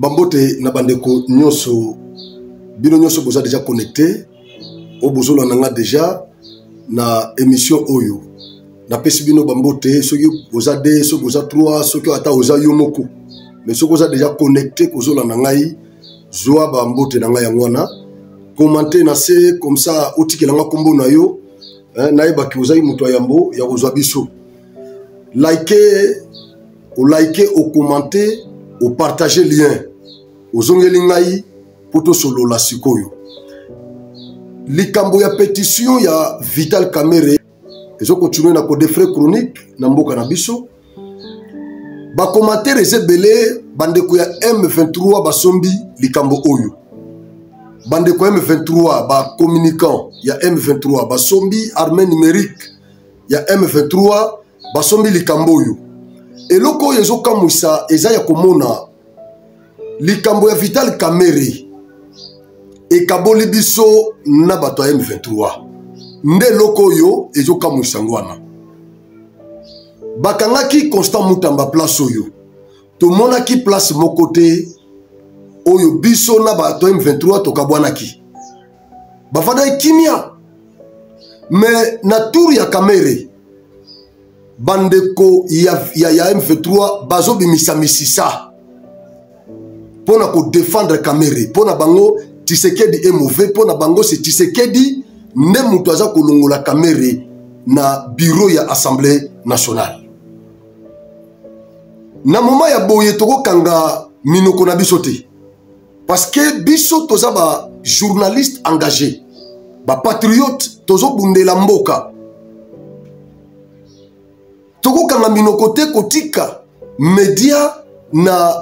Bambote na bandeko nyonso bino nyonso boza déjà connecté au bozolo nanga déjà na émission oyo na pesi bino bambote soki boza 2 soki boza 3 soki ata oza yo moko mais soki boza déjà connecté kozolo nangai zoa bambote nanga yangwana commenter na se comme ça otiki nanga kombo na yo na yebaki oza muto yambo ya kozwa biso liker au commenter au partager lien ozongeli ngai poto solo la sikoyo likambo ya pétition ya Vital Kamerhe ezo continuer na ko defray chronique na mboka na biso ba commentaire ezebele bandeko ya M23 basombi likambo oyo bandeko M23 ba communicant ya M23 basombi armée numérique ya M23 basombi likambo oyo eloko yezo kamwisa eza ya komona likambo ya Vital Kamerhe ekaboli biso na bato ya M23 nde loko yo ezo kamwisa ngwana bakangaki Constant Mutamba place oyo tomonaki place moko te oyo biso na bato ya M23 tokabwanaki bafada kimia mais na tour ya Kamerhe bandeko ya M23 bazo bimisa misisa pona ko défendre Kamerhe pona bango Tshisekedi est mauvais pona bango c'est Tshisekedi nde mutu aza kolongola Kamerhe na bureau ya Assemblée nationale na moment ya boye toko kanga minoko na biso te parce que biso toza ba journaliste engagé ba patriote tozo bundela mboka toko kanga minoko te kotika média na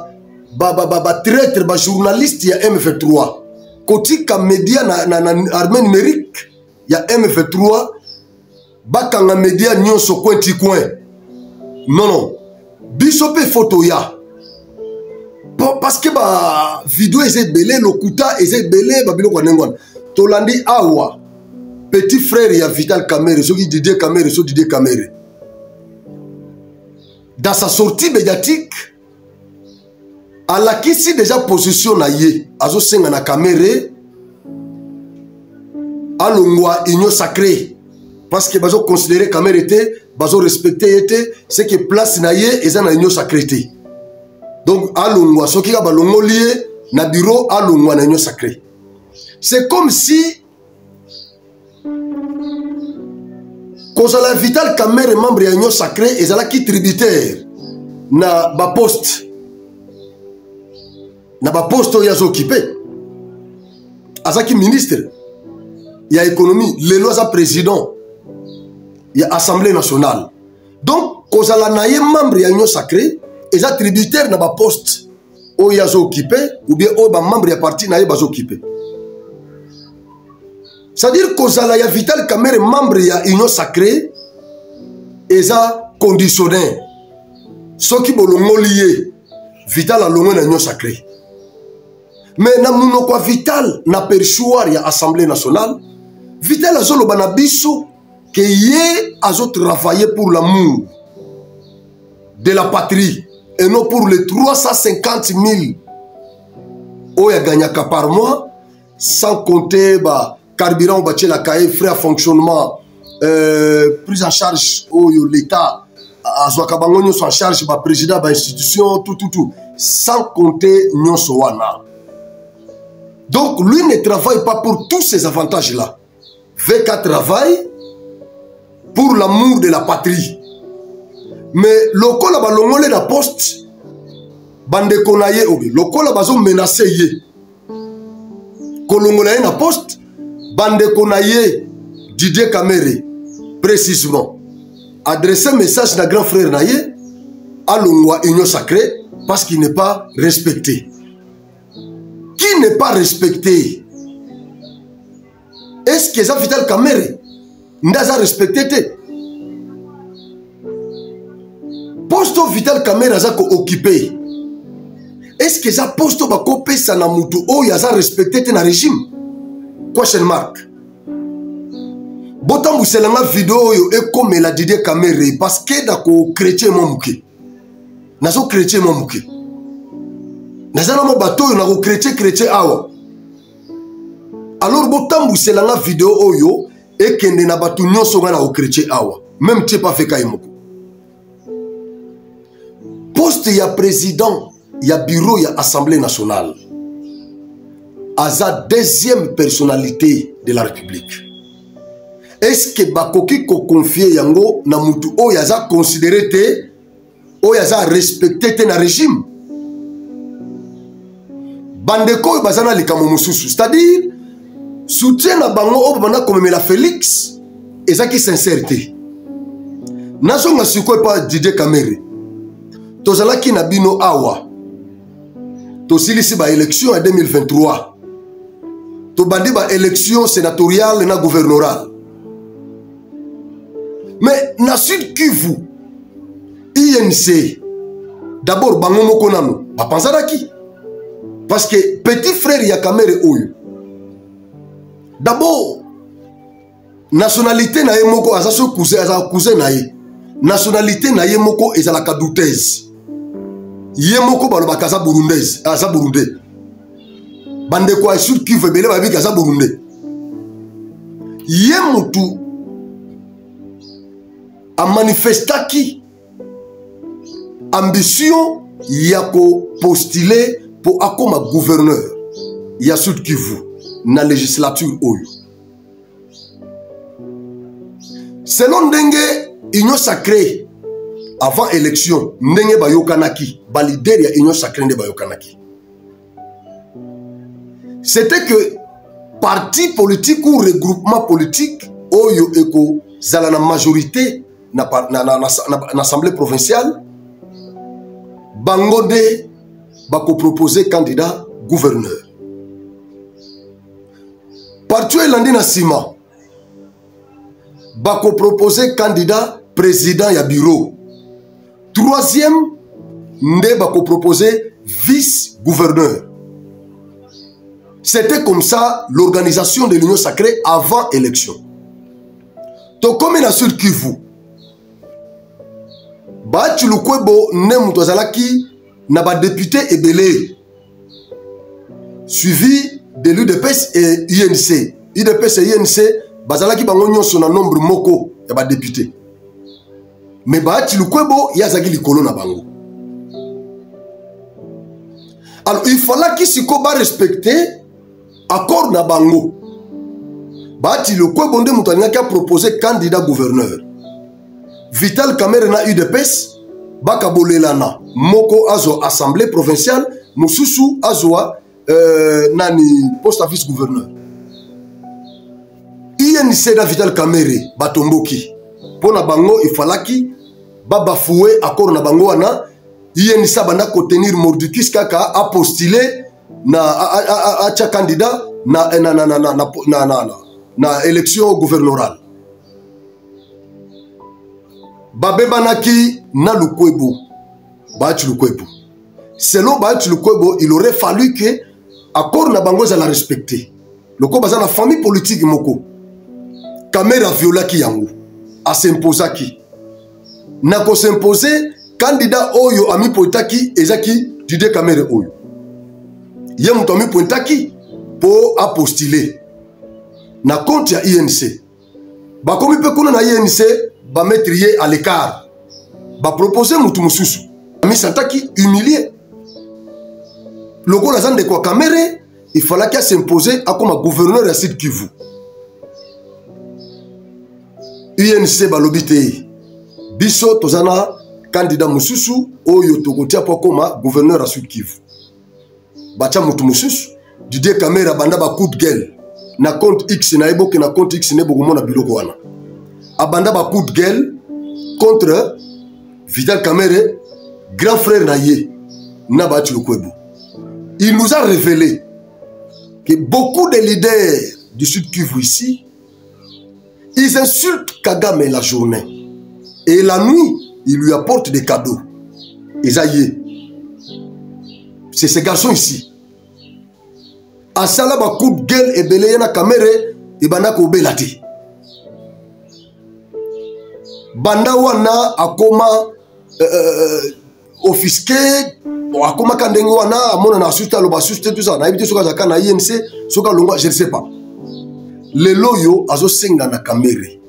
ba traître ba journaliste ya M23 kotika média na armée numérique ya M23 bakanga média nyonso kwenti coin non biso pe photo ya parce que ba vidéo ezebele lokuta ezebele ba biloko nengwana tolandi awa petit frère ya Vital Kamerhe soki Didier Kamerhe so Didier Kamerhe dans sa sortie médiatique alakisi déjà position na ye azo senga na Kamerhe alongwa union sacrée parce que bazo considérer Kamerhe te bazo respecter te c'est que place na ye eza na union sacrée te donc alongwa soki ka balongoli na bureau alongwa na union sacrée c'est comme si kozala Vital Kamerhe membre ya union sacrée ezalaki tributaire na ba poste oyo azo occupé azaki ministre ya économie lelo aza président ya Assemblée nationale donc kozala na ye membre ya union sacrée eza tributaire na ba poste oyo azo occupé ou bien oyo ba membre ya parti na ye bazo occupé c'est-à-dire kozala ya Vital Kamerhe membre ya union sacrée eza conditionné soki bolongoli ye Vital alongwe na union sacrée mais na munoko Vital na perchoir ya Assemblée nationale Vital azoloba na biso que ye azo travailler pour l'amour de la patrie et non pour les 350 000 oya gagnaka par mois sans compter ba carburant batie la cahier frais à fonctionnement prise en charge oyo l'état azwaka bango nyonso en charge ba président ba institution tout sans compter nyonso wana. Donc lui ne travaille pas pour tous ces avantages-là. VK travaille pour l'amour de la patrie. Mais lokola balongole na poste bande konaye obi lokola bazo menacer ye kolongola na poste bande konaye Didier Kamerhe précisément adresser message na grand frère naye alongwa union sacrée parce qu'il n'est pas respecté. Qui n'est pas respecté? Est-ce que ça Vital Kamerhe n'a respecté te? Poste Vital Kamerhe a occupé. Est-ce que ça poste ba kopé ça na mutu o ya respecté te na régime? Question mark. Botambu selanga vidéo yo e comme la Didier Kamerhe parce que dako chrétien mo muke. Nazo chrétien mo muke. nazana mo bato yo na ko chrétien awa. Alors botambu c'est la vidéo oyo et kende na bato nyonso nga na ko chrétien awa. Même tu pas fait kay moko. Poste ya président, ya bureau ya assemblée nationale. Aza deuxième personnalité de la République. Est-ce que bakoki ko confier yango na mutu oyo aza considéré te oyo aza respecté te na régime? Bandeko bazana likamo mususu, c'est-à-dire soutien na bango oyo banda komemela Félix ezaki sincérité. Nazonga sikoyo pa Didier Kamere. Tozalaki na bino awa. Tosilisi ba élection en 2023. Tobandi ba élection sénatoriale na gouvernorale. Mais na Sud Kivu, INC, d'abord bango moko nano, ba panzaraki. Parce que petit frère ya Kamere oyo. D'abord, nationalité na ye moko aza cousin na ye. Nationalité na ye moko ezalaka douteuse. Ye moko balobaka aza burundaise, aza burundais. Bande kwa Sud Kivu ebele babika aza burundais. Ye mutu a manifestaki ambition ya ko postuler pour akoma gouverneur ya Sud Kivu na législature oyo. Selon ndenge Union sacrée avant élection ndenge bayokanaki ba leader ya Union sacrée ndenge bayokanaki. C'était que parti politique ou regroupement politique oyo eko zala na majorité na assemblée provinciale bango de bako proposer candidat gouverneur. Parti elandi na sima bako proposer candidat président ya bureau. Troisième nde bako proposer vice gouverneur. C'était comme ça l'organisation de l'Union sacrée avant élection. To comme na Sud Kivu ba Tshulukwebo ne mutu azalaki na ba député ebele suivi de l'UDPS et INC. UDPS et INC bazalaki bango nyonso na nombre moko ya ba député. Mais ba Tshulukwebo yazaki likolo na bango. Alors il fallait qu'il siko ba respecter accord na bango. Ba Tshulukwebo nde mutu alingaki a proposer candidat gouverneur. Vital Kamere na UDPS baka bolelana moko azo assemblée provinciale mususu azoa nani poste à vice gouverneur. INC da Vital Kamere batomboki pona bango ifalaki babafoué accord na bango wana. INC banda ko tenir Mordikis kaka a postuler na a candidat na élection gouvernorale. Babebanaki na Lukwebo, ba Tshulukwebo. Selon ba Tshulukwebo, il aurait fallu que accord na bango za la respecter. Loko baza na famille politique moko. Kamera violaki yango, a s'imposaki. Na ko s'imposer candidat oyo ami pointaki ezaki Didier Kamere oyo. Ye mutu ami pointaki po a postuler na compte ya INC. Ba komi pe kuna na INC ba mettre à l'écart. Ba proposer mutu mususu. Ami santaki humilié. Loko la zande kwa Kamere, il fallait qu'il s'imposer à comme gouverneur à Sud Kivu. UNC balobite. Biso tozana candidat mususu oyo tokotia po koma gouverneur à Sud Kivu. Bacha mutu mususu Didier Kamere banda ba coup de gueule na compte X na eboke na compte X ne bokomona biloko wana. Abanda ba coup de gueule contre Vital Kamere, grand frère Naye, Naba Tshulukwebo. Il nous a révélé que beaucoup de leaders du Sud Kivu ici, ils insultent Kagame la journée. Et la nuit, ils lui apportent des cadeaux. Esaïe. C'est ces garçons ici. Asala ba coup de gueule et belé na Kamere et banda ko belati. Banda wana akoma offisqué akoma kandenge wana amona na asuste aloba asuste tout ça na yebite soka zaka na INC soka longwa je ne sais pas le loyo azo senga na Kamere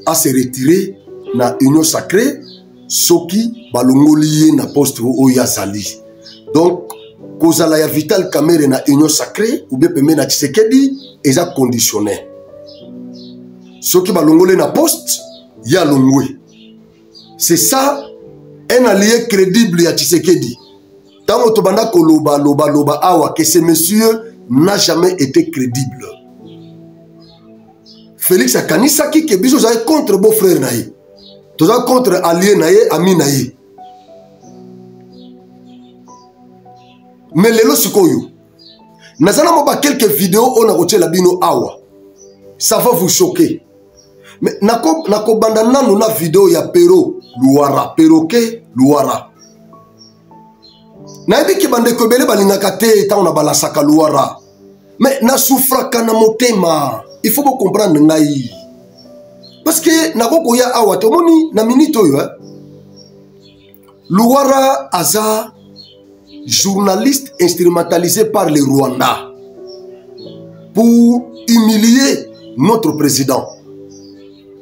a se retirer na union sacrée soki balongoli na poste oyo azali donc kozala ya Vital Kamerhe na union sacrée ou bien pembe na Tshisekedi eza conditionné soki balongoli na poste ya longwe c'est ça un allié crédible ya Tshisekedi. Tant que banda koloba loba awa que ce monsieur n'a jamais été crédible. Félix akanisaki que biso za contre beau frère naïe. Toza contre allié naïe ami naïe. Mais lelo sikoyo. Nazana moba quelques vidéos on a roté la bino awa. Ça va vous choquer. Mais nako banda nanu na vidéo ya Pero Luara Perroquet Luara. Na yebi ki bande ko bele balingaka te ta on a balasaka Luara. Mais na souffra kana motema. Il faut vous comprendre ngai. Parce que nako koya awa to moni na minute oyo Luara aza journaliste instrumentalisé par le Rwanda pour humilier notre président,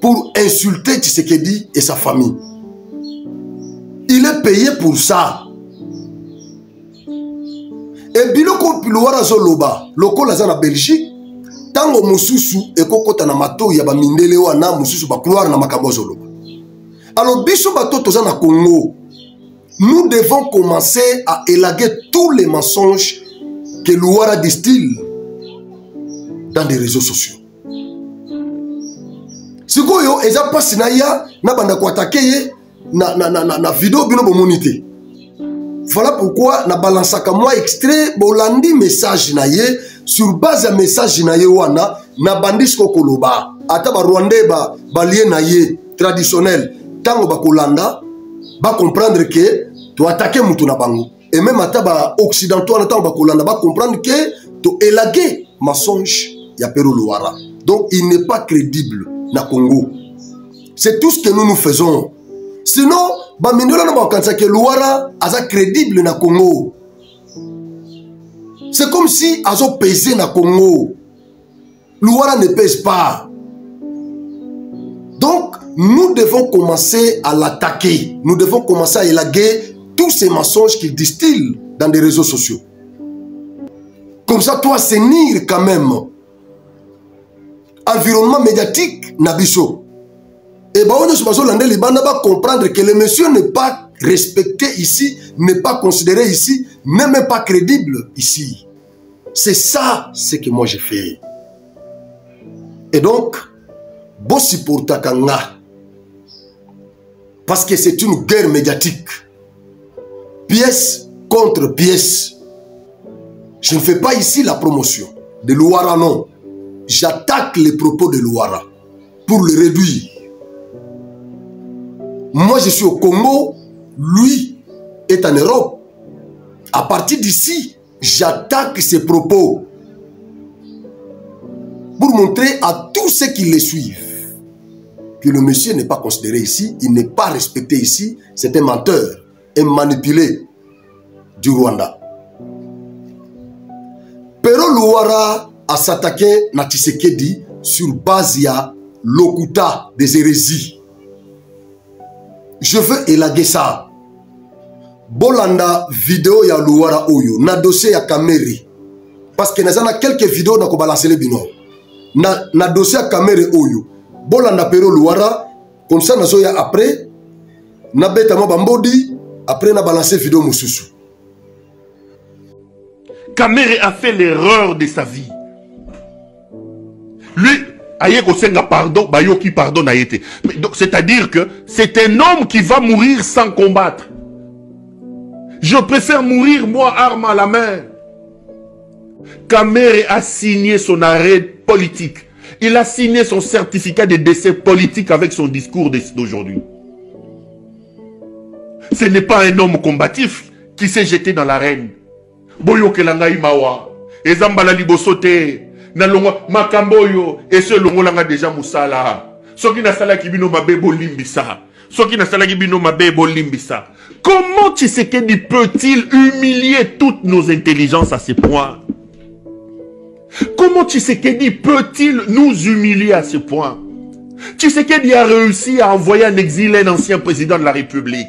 pour insulter Tshisekedi et sa famille. Il est payé pour ça. Et biloko Luara zoloba, loko laza na Belgique, tango mususu ekokota na mato ya ba mindele wana mususu ba couloir na makambo zoloba. Alors biso bato toza na Congo, nous devons commencer à élaguer tous les mensonges que Luara distille dans des réseaux sociaux. Sikoyo eza pasi na ya na banda ko attaquer na vidéo bino bomonité. Voilà pourquoi na balansaka moi extrait bolandi message na ye sur base ya message na ye wana na bandisco koloba ata ba Rwandais ba lié na ye traditionnel tango ba kolanda ba comprendre que to attaquer mutu na bango et même ata ba occidentaux na tango ba kolanda ba comprendre que to élaguer mensonge ya Pero Luara. Donc il n'est pas crédible na Congo. C'est tout ce que nous faisons. Sinon, Bamindela n'a pas que Luara aza crédible na Congo. C'est comme si azo pesé na Congo. Luara ne pèse pas. Donc, nous devons commencer à l'attaquer. Nous devons commencer à élaguer tous ces mensonges qu'il distille dans des réseaux sociaux. Comme ça, toi, sénir quand même. Environnement médiatique Nabiso. Et on va comprendre que le monsieur n'est pas respecté ici, n'est pas considéré ici, n'est même pas crédible ici. C'est ça ce que moi j'ai fait. Et donc, bossi pour Takanga. Parce que c'est une guerre médiatique. Pièce contre pièce. Je ne fais pas ici la promotion de Luara, non. J'attaque les propos de Luara pour le réduire. Moi, je suis au Congo, lui est en Europe. À partir d'ici, j'attaque ses propos pour montrer à tous ceux qui les suivent que le monsieur n'est pas considéré ici, il n'est pas respecté ici, c'est un menteur, un manipulé du Rwanda. Pero Luara a s'attaquer na Tshisekedi sur base ya lokuta des hérésies. Je veux élaguer ça. Bolanda vidéo ya Luara oyo na dossier ya Kamerhe. Parce que nous avons quelques vidéos na ko balancer les bino. Na dossier ya Kamerhe oyo. Bolanda Pero Luara comme ça nazo ya après na beta mo bambodi après na balancer vidéo mususu. Kamerhe a fait l'erreur de sa vie. Lui, Ayeko Senga pardon, Bayoki pardon Ayete. C'est-à-dire que c'est un homme qui va mourir sans combattre. Je préfère mourir, moi, arme à la main. Kamerhe a signé son arrêt politique. Il a signé son certificat de décès politique avec son discours d'aujourd'hui. Ce n'est pas un homme combatif qui s'est jeté dans l'arène. Boyoke Langai Mawa, Ezambala Libosote. Nalongo makamboyo et ce longo langa déjà musala. Soki na sala kibino mabebo limbisa. Soki na salaki bino mabe bolimbisa. Comment Tshisekedi peut-il humilier toutes nos intelligences à ce point? Comment Tshisekedi peut-il nous humilier à ce point? Tshisekedi a réussi à envoyer en exil un ancien président de la République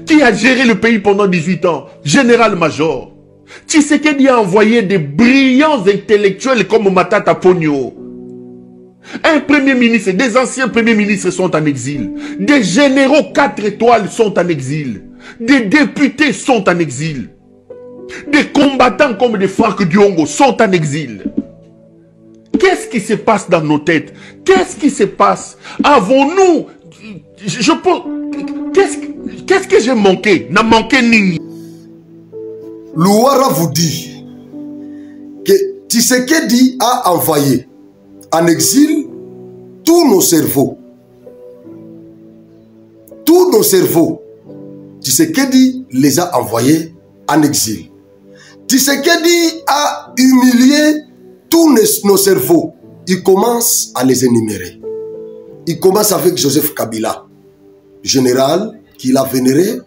qui a géré le pays pendant 18 ans, général-major. Tshisekedi a envoyé des brillants intellectuels comme Matata Ponyo. Un premier ministre, des anciens premiers ministres sont en exil. Des généraux 4 étoiles sont en exil. Des députés sont en exil. Des combattants comme des Franck Diongo sont en exil. Qu'est-ce qui se passe dans nos têtes? Qu'est-ce qui se passe? Avons-nous... Qu'est-ce que j'ai manqué? N'a manqué ni. Louara vous dit que Tshisekedi a envoyé en exil tous nos cerveaux. Tous nos cerveaux. Tshisekedi les a envoyés en exil. Tshisekedi a humilié tous nos cerveaux. Il commence à les énumérer. Il commence avec Joseph Kabila, général qu'il a vénéré,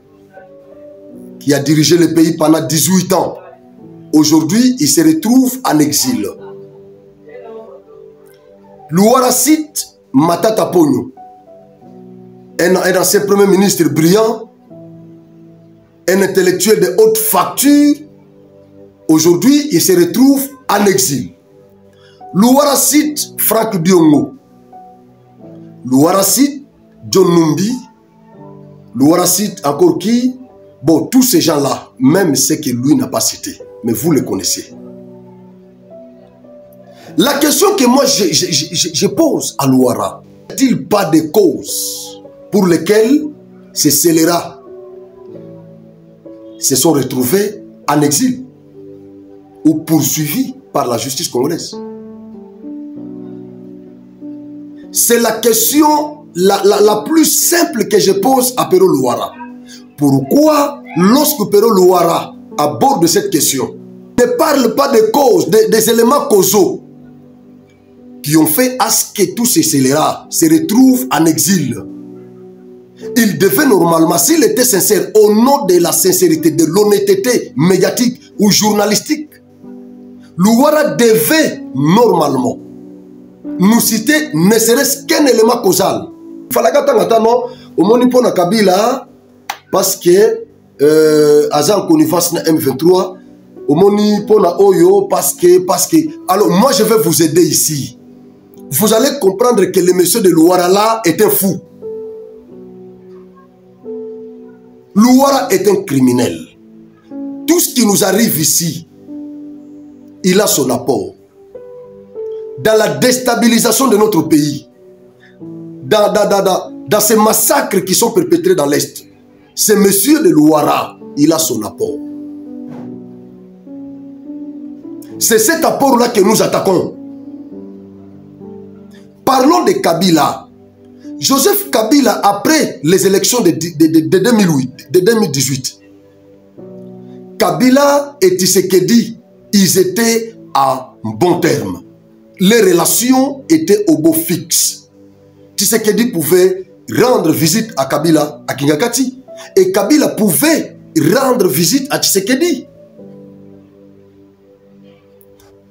qui a dirigé le pays pendant 18 ans. Aujourd'hui, il se retrouve en exil. Louara cite Matata Ponyo, un ancien premier ministre brillant, un intellectuel de haute facture. Aujourd'hui, il se retrouve en exil. Louara cite Franck Diongo. Louara cite John Numbi. Louara cite encore qui? Bon, tous ces gens-là, même ceux que lui n'a pas cités, mais vous les connaissez. La question que moi je pose à Louara, n'y a-t-il pas de causes pour lesquelles ces scélérats se sont retrouvés en exil ou poursuivis par la justice congolaise? C'est la question la plus simple que je pose à Pero Louara. Pourquoi, lorsque Pero Louara aborde cette question, ne parle pas des causes, des éléments causaux qui ont fait à ce que tous ces scélérats se retrouvent en exil? Il devait normalement, s'il était sincère, au nom de la sincérité, de l'honnêteté médiatique ou journalistique, Louara devait normalement nous citer ne serait-ce qu'un élément causal. Il fallait non, au monipo na Kabila, parce que Azan connivence na M23, au monipo na Oyo, parce que. Alors, moi, je vais vous aider ici. Vous allez comprendre que le monsieur de Louara là est un fou. Louara est un criminel. Tout ce qui nous arrive ici, il a son apport dans la déstabilisation de notre pays, dans ces massacres qui sont perpétrés dans l'Est. Ce monsieur de Louara, il a son apport. C'est cet apport-là que nous attaquons. Parlons de Kabila. Joseph Kabila, après les élections de 2018, Kabila et Tshisekedi, ils étaient à bon terme. Les relations étaient au beau fixe. Tshisekedi pouvait rendre visite à Kabila, à Kingakati. Et Kabila pouvait rendre visite à Tshisekedi.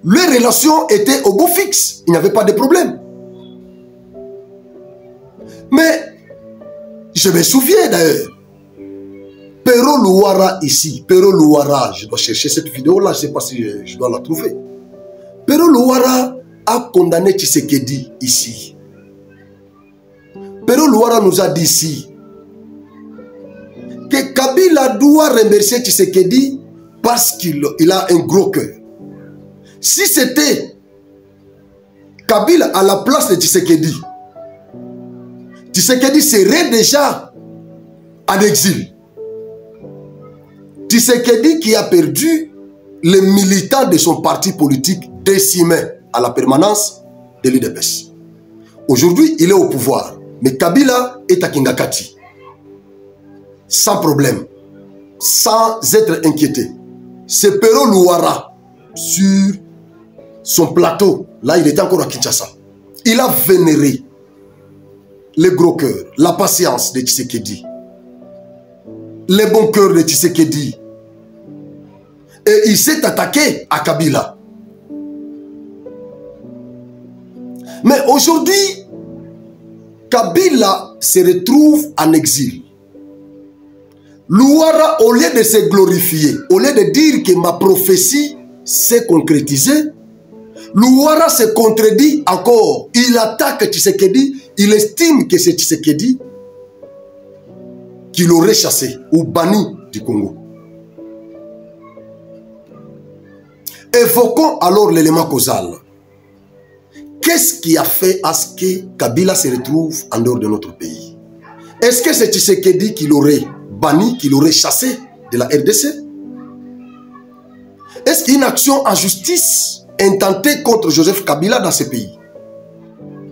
Les relations étaient au beau fixe. Il n'y avait pas de problème. Mais, je me souviens d'ailleurs, Pero Louara ici, Pero Louara, je dois chercher cette vidéo-là, je ne sais pas si je dois la trouver. Pero Louara a condamné Tshisekedi ici. Pero Louara nous a dit ici que Kabila doit remercier Tshisekedi parce qu'il a un gros cœur. Si c'était Kabila à la place de Tshisekedi, Tshisekedi serait déjà en exil. Tshisekedi qui a perdu les militants de son parti politique décimés à la permanence de l'UDPS. Aujourd'hui, il est au pouvoir. Mais Kabila est à Kingakati. Sans problème. Sans être inquiété. C'est Pero Louara sur son plateau. Là, il était encore à Kinshasa. Il a vénéré les gros cœurs, la patience de Tshisekedi, les bons cœurs de Tshisekedi. Et il s'est attaqué à Kabila. Mais aujourd'hui, Kabila se retrouve en exil. Louara, au lieu de se glorifier, au lieu de dire que ma prophétie s'est concrétisée, Louara se contredit encore. Il attaque Tshisekedi, il estime que c'est Tshisekedi qui l'aurait chassé ou banni du Congo. Évoquons alors l'élément causal. Qu'est-ce qui a fait à ce que Kabila se retrouve en dehors de notre pays? Est-ce que c'est Tshisekedi qui l'aurait banni, qui l'aurait chassé de la RDC? Est-ce qu'une action en justice intentée contre Joseph Kabila dans ce pays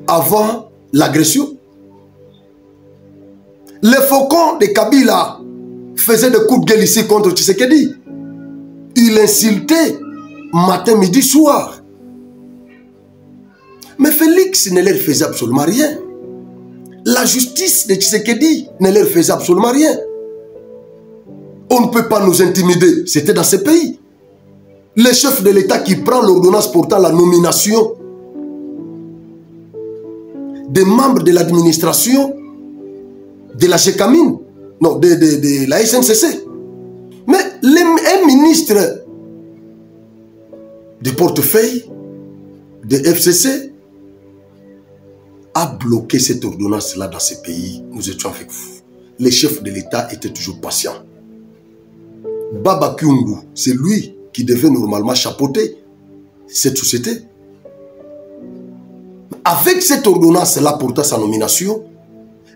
avant l'agression? Les faucons de Kabila faisaient des coups de gueule ici contre Tshisekedi. Il insultait matin, midi, soir. Mais Félix ne leur faisait absolument rien. La justice de Tshisekedi ne leur faisait absolument rien. On ne peut pas nous intimider. C'était dans ce pays. Le chef de l'État qui prend l'ordonnance portant la nomination des membres de l'administration de la GECAMINE, non, de la SNCC. Mais un ministre du portefeuille de FCC a bloqué cette ordonnance-là dans ce pays. Nous étions avec vous. Les chefs de l'État étaient toujours patients. Baba Kyungu, c'est lui qui devait normalement chapeauter cette société. Avec cette ordonnance-là portant sa nomination,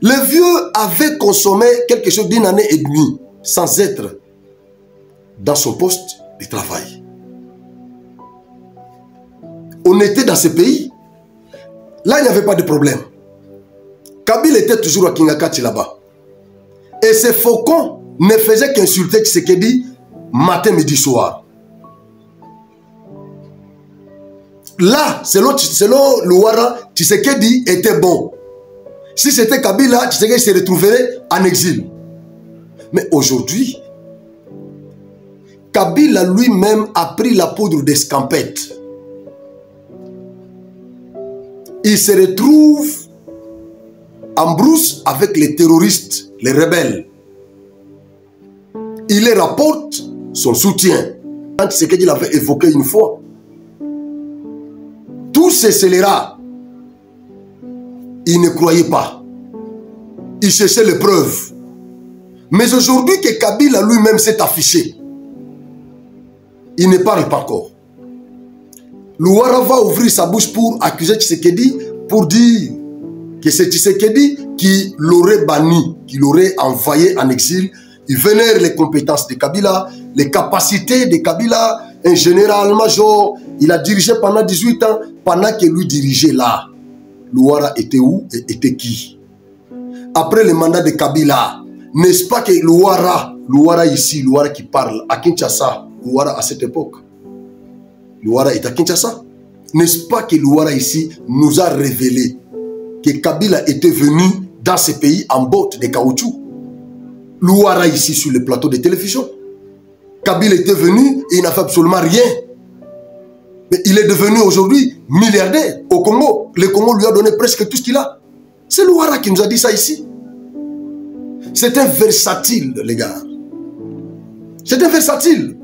le vieux avait consommé quelque chose d'une année et demie sans être dans son poste de travail. On était dans ce pays. Là, il n'y avait pas de problème. Kabila était toujours à Kingakati là-bas. Et ces faucons ne faisaient qu'insulter Tshisekedi matin, midi, soir. Là, selon Louara, Tshisekedi était bon. Si c'était Kabila, Tshisekedi se retrouverait en exil. Mais aujourd'hui, Kabila lui-même a pris la poudre d'escampette. Il se retrouve en brousse avec les terroristes, les rebelles. Il leur rapporte son soutien. Quand Tshisekedi l'avait évoqué une fois, tous ces scélérats, ils ne croyaient pas. Ils cherchaient les preuves. Mais aujourd'hui que Kabila lui-même s'est affiché, il ne parle pas encore. Louara va ouvrir sa bouche pour accuser Tshisekedi, pour dire que c'est Tshisekedi qui l'aurait banni, qui l'aurait envoyé en exil. Il vénère les compétences de Kabila, les capacités de Kabila, un général-major. Il a dirigé pendant 18 ans, pendant que lui dirigeait là. Louara était où et était qui? Après le mandat de Kabila, n'est-ce pas que Louara ici, Louara qui parle à Kinshasa, Louara à cette époque, Louara est à Kinshasa. N'est-ce pas que Louara ici nous a révélé que Kabila était venu dans ce pays en botte de caoutchouc? Louara ici sur le plateau de télévision. Kabila était venu et il n'a fait absolument rien. Mais il est devenu aujourd'hui milliardaire au Congo. Le Congo lui a donné presque tout ce qu'il a. C'est Louara qui nous a dit ça ici. C'est un versatile, les gars. C'est un versatile.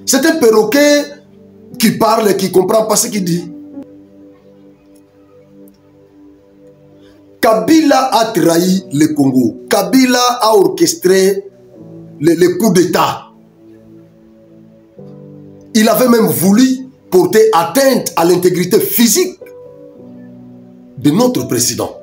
C'est un perroquet qui parle et qui ne comprend pas ce qu'il dit. Kabila a trahi le Congo. Kabila a orchestré les coups d'État. Il avait même voulu porter atteinte à l'intégrité physique de notre président.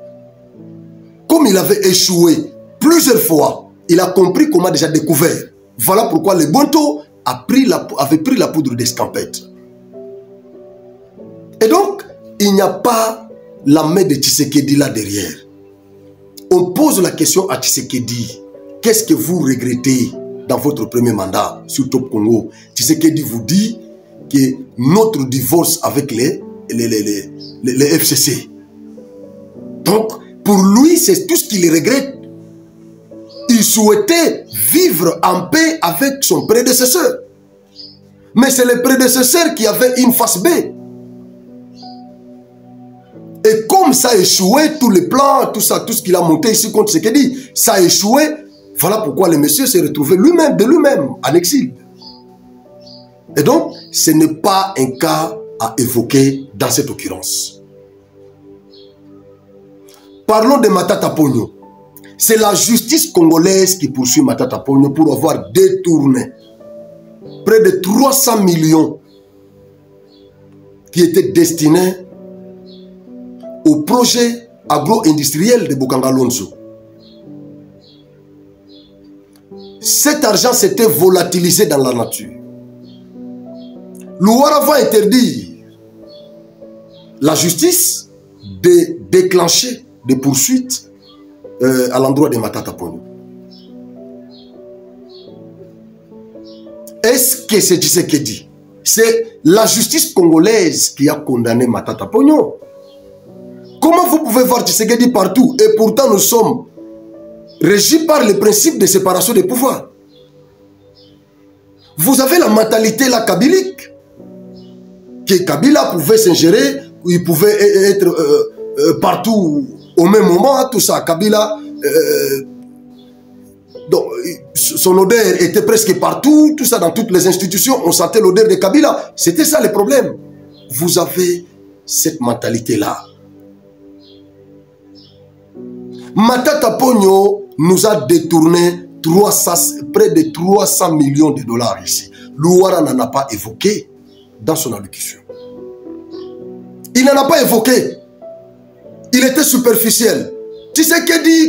Comme il avait échoué plusieurs fois, il a compris comment déjà découvert. Voilà pourquoi le Bonto avait pris la poudre d'escampette. Et donc, il n'y a pas la main de Tshisekedi là derrière. On pose la question à Tshisekedi. Qu'est-ce que vous regrettez dans votre premier mandat sur Top Congo? Tshisekedi vous dit que notre divorce avec les FCC. Donc, Pour lui, c'est tout ce qu'il regrette. Il souhaitait vivre en paix avec son prédécesseur. Mais c'est le prédécesseur qui avait une face B. Et comme ça a échoué, tous les plans, tout ça, tout ce qu'il a monté ici contre ce qu'il dit, ça a échoué. Voilà pourquoi le monsieur s'est retrouvé lui-même, de lui-même, en exil. Et donc, ce n'est pas un cas à évoquer dans cette occurrence. Parlons de Matata Ponyo. C'est la justice congolaise qui poursuit Matata Ponyo pour avoir détourné près de 300 millions qui étaient destinés au projet agro-industriel de Bokanga-Lonzo. Cet argent s'était volatilisé dans la nature. Louara va interdire la justice de déclencher des poursuites à l'endroit de Matata Ponyo. Est-ce que c'est Tshisekedi? C'est la justice congolaise qui a condamné Matata Ponyo. Comment vous pouvez voir Tshisekedi partout et pourtant nous sommes régis par le principe de séparation des pouvoirs? Vous avez la mentalité la kabylique, que Kabila pouvait s'ingérer, il pouvait être partout au même moment, tout ça. Kabila, donc, son odeur était presque partout, tout ça, dans toutes les institutions, on sentait l'odeur de Kabila. C'était ça le problème. Vous avez cette mentalité-là. Matata Ponyo nous a détourné près de 300 millions de dollars ici. Louara n'en a pas évoqué dans son allocution. Il n'en a pas évoqué. Il était superficiel. Tshisekedi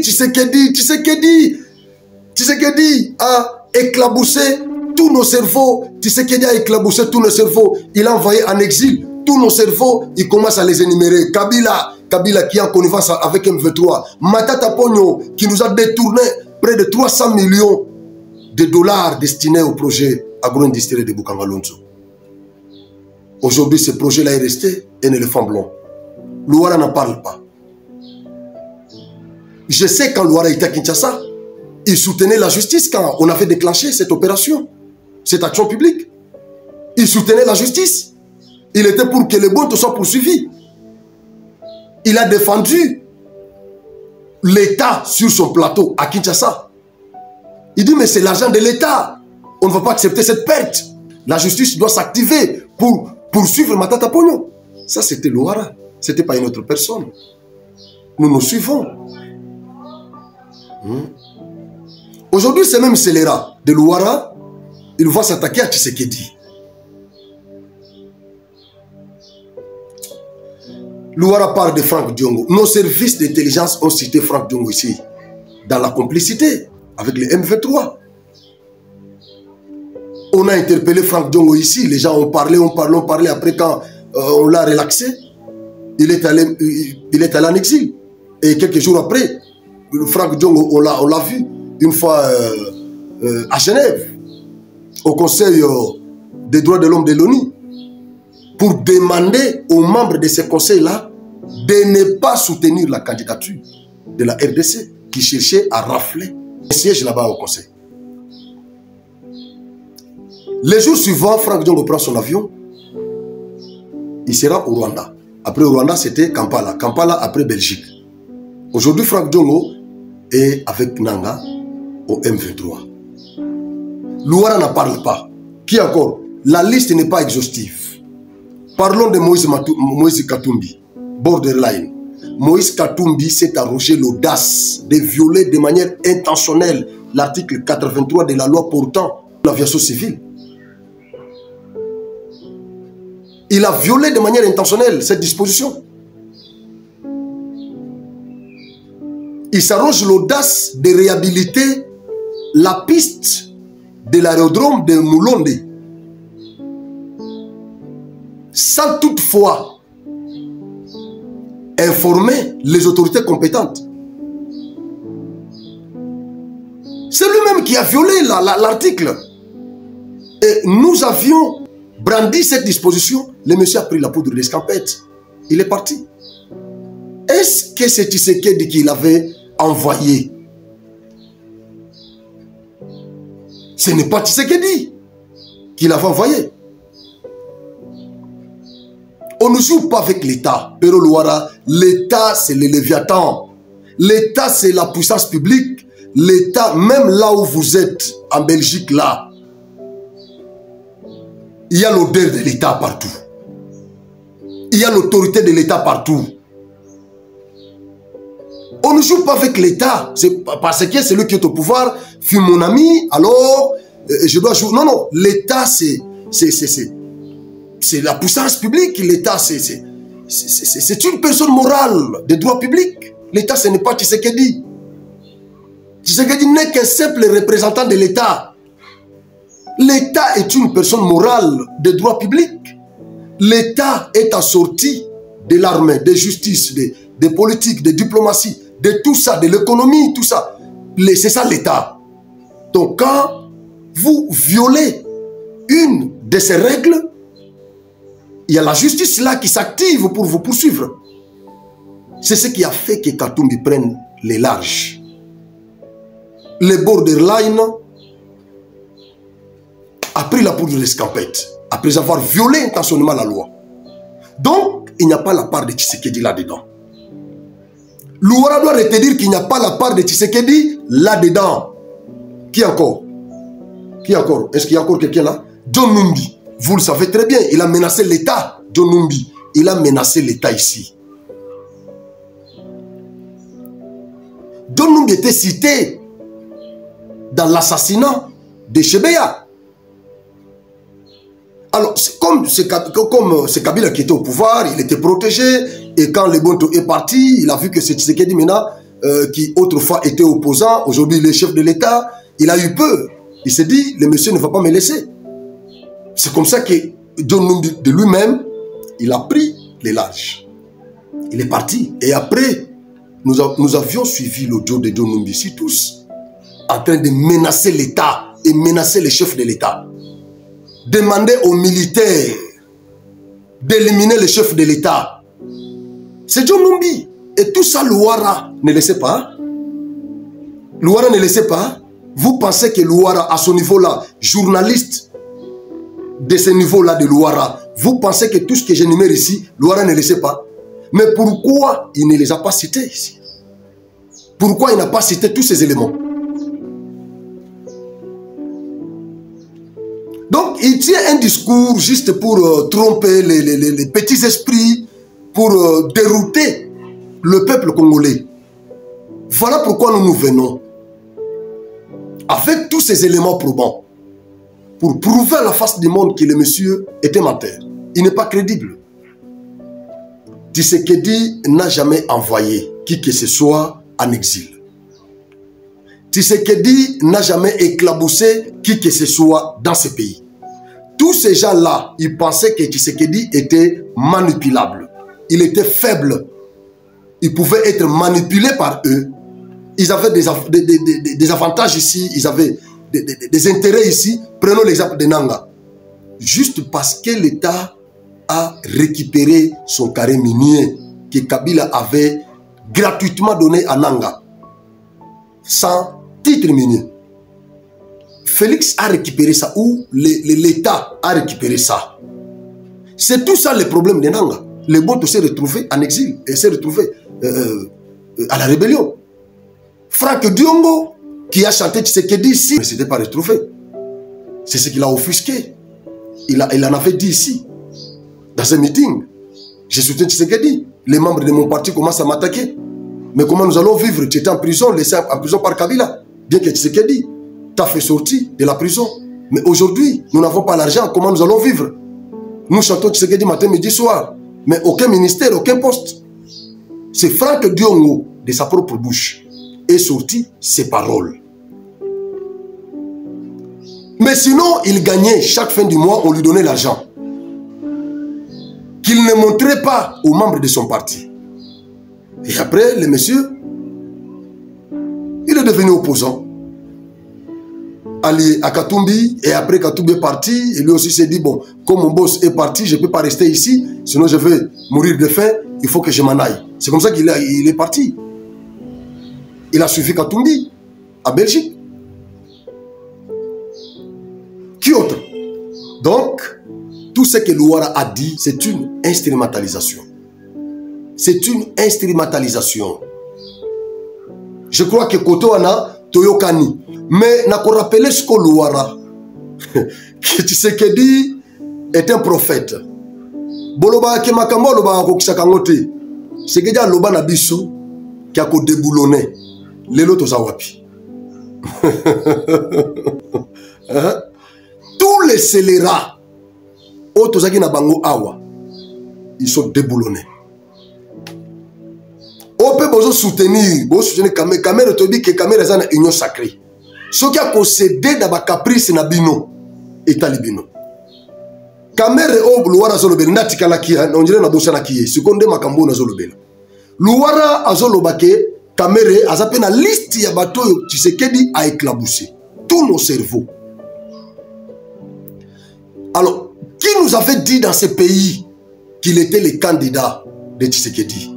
a éclaboussé tous nos cerveaux. Tshisekedi a éclaboussé tous nos cerveaux. Il a envoyé en exil tous nos cerveaux. Il commence à les énumérer. Kabila qui est en connivence avec M23. Matata Ponyo qui nous a détourné près de 300 millions de dollars destinés au projet agro-industriel de Bokanga-Lonzo. Aujourd'hui, ce projet-là est resté un éléphant blanc. Louara n'en parle pas. Je sais quand Louara était à Kinshasa, il soutenait la justice quand on avait déclenché cette opération, cette action publique. Il soutenait la justice. Il était pour que les bons soient poursuivis. Il a défendu l'État sur son plateau à Kinshasa. Il dit, mais c'est l'argent de l'État. On ne va pas accepter cette perte. La justice doit s'activer pour poursuivre Matata Ponyo. Ça, c'était Louara. Ce n'était pas une autre personne. Nous nous suivons. Aujourd'hui, c'est même scélérat de Louara. Il va s'attaquer à Tshisekedi. Louara parle de Franck Diongo. Nos services d'intelligence ont cité Franck Diongo ici, dans la complicité avec les M23. On a interpellé Franck Diongo ici. Les gens ont parlé. Après, quand on l'a relaxé, il est allé en exil. Et quelques jours après, Franck Diongo, on l'a vu une fois à Genève, au Conseil des droits de l'homme de l'ONU, pour demander aux membres de ce conseil-là de ne pas soutenir la candidature de la RDC qui cherchait à rafler un siège là-bas au conseil. Les jours suivants, Franck Diongo prend son avion, il sera au Rwanda. Après au Rwanda, c'était Kampala. Kampala après Belgique. Aujourd'hui, Franck Diongo est avec Nanga au M23. Louara n'en parle pas. Qui encore? La liste n'est pas exhaustive. Parlons de Moïse Katumbi, borderline. Moïse Katumbi s'est arrogé l'audace de violer de manière intentionnelle l'article 83 de la loi portant l'aviation civile. Il a violé de manière intentionnelle cette disposition. Il s'arroge l'audace de réhabiliter la piste de l'aérodrome de Moulonde, sans toutefois informer les autorités compétentes. C'est lui-même qui a violé l'article. Et nous avions brandi cette disposition. Le monsieur a pris la poudre d'escampette. Il est parti. Est-ce que c'est Tshisekedi qui l'avait envoyé? Ce n'est pas Tshisekedi qui l'avait envoyé. On ne joue pas avec l'État. Pero Louara, l'État c'est le Léviathan. L'État c'est la puissance publique. L'État, même là où vous êtes, en Belgique là, il y a l'odeur de l'État partout. Il y a l'autorité de l'État partout. On ne joue pas avec l'État. C'est parce que c'est lui qui est au pouvoir. Fut mon ami, alors je dois jouer. Non, non. L'État, c'est la puissance publique. L'État, c'est une personne morale des droits publics. L'État, ce n'est pas Tshisekedi. Tshisekedi n'est qu'un simple représentant de l'État. L'État est une personne morale des droits publics. L'État est assorti de l'armée, de justice, de politique, de diplomatie, de tout ça, de l'économie, tout ça. C'est ça l'État. Donc quand vous violez une de ces règles, il y a la justice là qui s'active pour vous poursuivre. C'est ce qui a fait que Katumbi prenne les larges. Les borderline a pris la poudre d'escampette après avoir violé intentionnellement la loi. Donc, il n'y a pas la part de Tshisekedi là-dedans. Louara doit retenir qu'il n'y a pas la part de Tshisekedi là-dedans. Qui encore? Qui encore? Est-ce qu'il y a encore quelqu'un là? John Numbi. Vous le savez très bien, il a menacé l'État. John Numbi. Il a menacé l'État ici. John Numbi était cité dans l'assassinat de Chebeya. Alors, comme c'est Kabila qui était au pouvoir, il était protégé, et quand Lebonto est parti, il a vu que c'est Tshisekedi Mena, qui autrefois était opposant, aujourd'hui il est chef de l'État, il a eu peur. Il s'est dit, le monsieur ne va pas me laisser. C'est comme ça que John Numbi de lui-même, il a pris les larges. Il est parti. Et après, nous avions suivi l'audio de John Numbi ici tous, en train de menacer l'État et menacer les chefs de l'État. Demander aux militaires d'éliminer les chefs de l'État. C'est John Numbi. Et tout ça, Louara ne le sait pas. Louara ne le sait pas. Vous pensez que Louara, à ce niveau-là, journaliste de ce niveau-là de Louara, vous pensez que tout ce que j'énumère ici, Louara ne le sait pas. Mais pourquoi il ne les a pas cités ici? Pourquoi il n'a pas cité tous ces éléments? Donc, il tient un discours juste pour tromper les petits esprits, pour dérouter le peuple congolais. Voilà pourquoi nous venons, avec tous ces éléments probants, pour prouver à la face du monde que le monsieur était menteur. Il n'est pas crédible. Tshisekedi n'a jamais envoyé qui que ce soit en exil. Tshisekedi n'a jamais éclaboussé qui que ce soit dans ce pays. Tous ces gens-là, ils pensaient que Tshisekedi était manipulable. Il était faible. Il pouvait être manipulé par eux. Ils avaient des avantages ici, ils avaient des intérêts ici. Prenons l'exemple de Nanga. Juste parce que l'État a récupéré son carré minier que Kabila avait gratuitement donné à Nanga, sans titre minier. Félix a récupéré ça, ou l'État a récupéré ça. C'est tout ça le problème de Nanga. Le Boto s'est retrouvé en exil et s'est retrouvé à la rébellion. Franck Diongo, qui a chanté Tshisekedi ici, ne s'était pas retrouvé. C'est ce qu'il a offusqué. Il en avait dit ici, dans un meeting. Je soutiens Tshisekedi. Les membres de mon parti commencent à m'attaquer. Mais comment nous allons vivre? Tu étais en prison, laissé en prison par Kabila. Bien que Tshisekedi t'a fait sortir de la prison. Mais aujourd'hui, nous n'avons pas l'argent. Comment nous allons vivre? Nous chantons Tshisekedi matin, midi, soir. Mais aucun ministère, aucun poste. C'est Franck Diongo, de sa propre bouche, est sorti ces paroles. Mais sinon, il gagnait chaque fin du mois, on lui donnait l'argent qu'il ne montrait pas aux membres de son parti. Et après, le monsieur, il est devenu opposant, allié à Katumbi, et après Katumbi est parti, et lui aussi s'est dit, bon, comme mon boss est parti, je ne peux pas rester ici, sinon je vais mourir de faim, il faut que je m'en aille. C'est comme ça qu'il est parti. Il a suivi Katumbi, à Belgique. Qui autre? Donc, tout ce que Louara a dit, c'est une instrumentalisation. C'est une instrumentalisation. Je crois que Kotoana, Toyokani. Mais, n'a qu'on rappelle ce que Louara, que Tshisekedi est un prophète. Boloba ke makambo loba ko kisakangote. Tshisekedi a loba na biso qui a ko déboulonné. Lelo to zawapi. Tous les scélérats Otozaki na bango awa, ils sont déboulonnés. On peut besoin soutenir caméra to dit que caméra za na union sacrée. Ce qui a concédé dans ba caprice na bino et talibino. Caméra o Louara zolobela natikala kia on dirait na bosana kia seconde makambo na zolobela. Louara azolobake caméra azape na liste ya bato Tshisekedi a éclaboussé tous nos cerveaux. Alors, qui nous avait dit dans ce pays qu'il était le candidat de Tshisekedi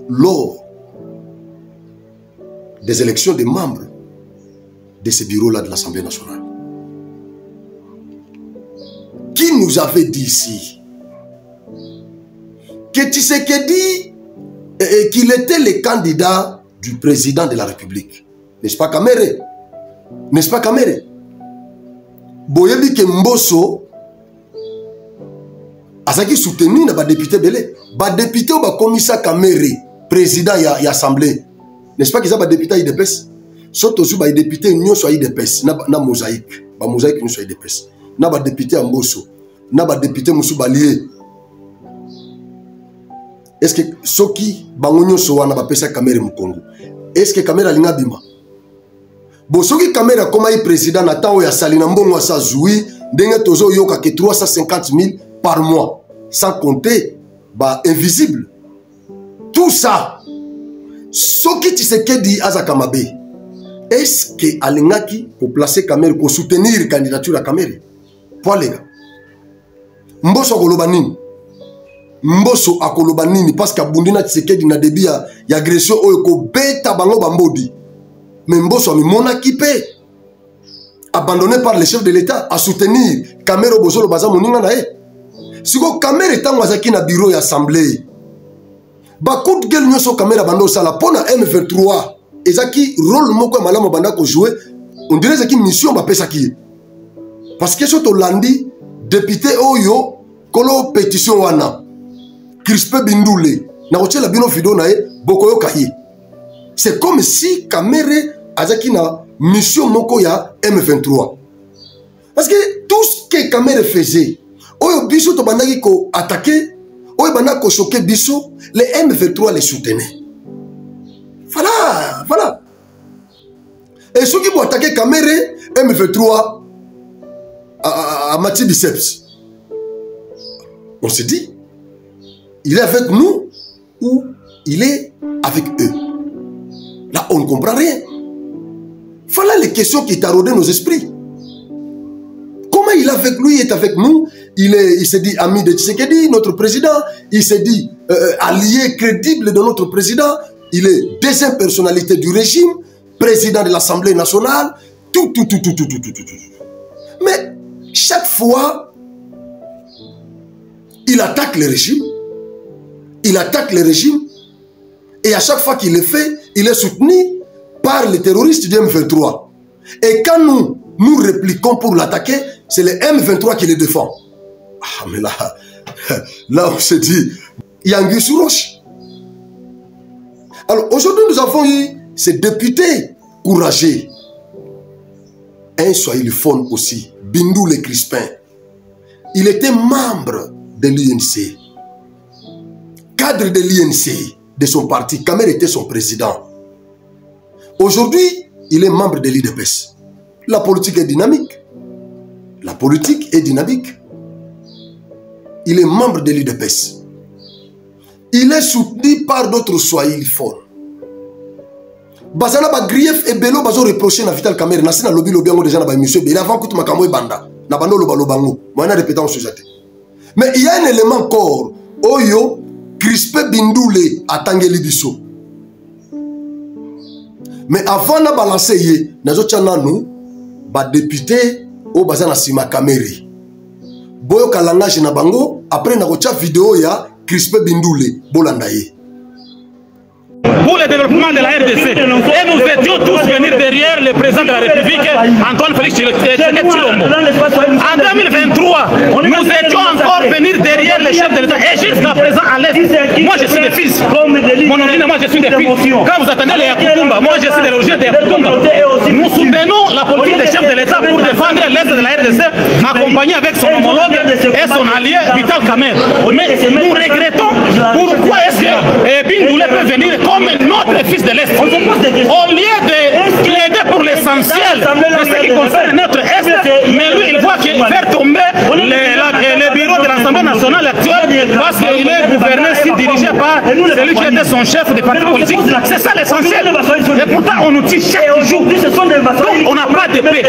lors des élections des membres de ce bureau-là de l'Assemblée nationale? Qui nous avait dit ici que Tshisekedi qu'il était le candidat du président de la République? N'est-ce pas Kamere? N'est-ce pas Kamere? Boyebi ke Mbosso Azaki soutenu na ba député belé. Ba député ou ba commissaire Kamere, président ya assemblée. N'est-ce pas qu'ils ont ba député IDPS? Surtout si ba député nyo soit IDPS na mosaïque. Ba mosaïque nyo soit IDPS. Na ba député Mbosso, na ba député Moussou Balié. Est-ce que soki bango nyo so wana ba pesa Kamere mu Congo? Est-ce que Kamere alinga bima? Bo soki Kamere comme ay président na tawo ya salina mbongo sa zoui, ndenge tozo yoka ke 350 000 par mois, sans compter bah, invisible. Tout ça, ce qui Tshisekedi Azakamabe, est-ce que Alingaki pour placer Kamere, pour soutenir la candidature à Kamere? Pour les gars. Mbosso Kolobanini. Mbosso Akolobanini, parce qu'Abundina Tshisekedi na débi ya agression oyoko beta bango bambodi. Mais Mbosso a mis mon équipé. Abandonné par le chef de l'État à soutenir Kamere Bozolo Baza Moninga Nae. Si vous Kamere est en na bureau d'assemblée, beaucoup de gens sont Kamere bando sala pour la M23. Et ça qui rôle moko malamu banda ko jouer, on dirait que mission ba pesa ki. Parce que surtout lundi député Oyo kolo pétition wana Crispé Bindoule na la bino vidéo na bokoyo kaye. C'est comme si Kamere azaki na mission moko ya M23. Parce que tout ce que Kamere faisait, Oyo biso to bandaki ko attaquer, oyo bandaki ko choquer biso, les M23 les soutenaient. Voilà, voilà. Et ceux qui vont attaquer Kamere, M23 à Mathieu Biceps. On se dit, il est avec nous ou il est avec eux. Là, on ne comprend rien. Voilà les questions qui taraudent nos esprits. Comment il est avec lui, il est avec nous? Il s'est dit ami de Tshisekedi, notre président. Il s'est dit allié crédible de notre président. Il est deuxième personnalité du régime, président de l'Assemblée nationale. Tout. Mais chaque fois, il attaque le régime. Il attaque le régime. Et à chaque fois qu'il le fait, il est soutenu par les terroristes du M23. Et quand nous répliquons pour l'attaquer, c'est le M23 qui le défend. Ah, mais là on se dit, il y a un gueux sous roche. Alors aujourd'hui, nous avons eu ces députés courageux. Un Swahiliphone aussi, Bindoule Crispin. Il était membre de l'UNC, cadre de l'UNC, de son parti. Kamere était son président. Aujourd'hui, il est membre de l'IDPS. La politique est dynamique. La politique est dynamique. Il est membre de l'IDPS. Il est soutenu par d'autres Swahiliphones. Bazana ba grief et belo bazo reprocher na Vital Kamere na sina lobby ango déjà na ba émission il avant kutu makambo banda na bando loba lobango moi na répétant ce jate. Mais il y a un élément encore oyo Crispé Bindoulé atangeli biso. Mais avant de balancer, nous avons député au bazar Sima Kameri. Boyo kalangage na bango, après nous avons vidéo ya Crispé Bindoulé, Bolandaye. Pour le développement de la RDC. Et nous étions tous venir derrière le président de la République, Antoine Félix Tshilombo. En 2023, nous étions encore venir derrière les chefs de l'État. Et jusqu'à présent, à l'Est, moi je suis des fils. Mon origine, moi je suis des fils. Quand vous attendez les Yakutumba, moi je suis des logis des Yakutumba. Nous soutenons la politique des chefs de l'État pour défendre l'Est de la RDC, accompagné avec son homologue et son allié Vital Kamerhe. Mais nous regrettons pourquoi est-ce que Bindoulé peut venir comme notre fils de l'Est. Au lieu de plaider pour l'essentiel de ce qui concerne notre Est, mais lui il voit qu'il faire tomber le bureau de l'Assemblée nationale actuelle parce qu'il est gouverné, dirigé par celui qui était son chef de parti politique. C'est ça l'essentiel. Et pourtant on nous tue chaque jour. Donc on n'a pas de paix.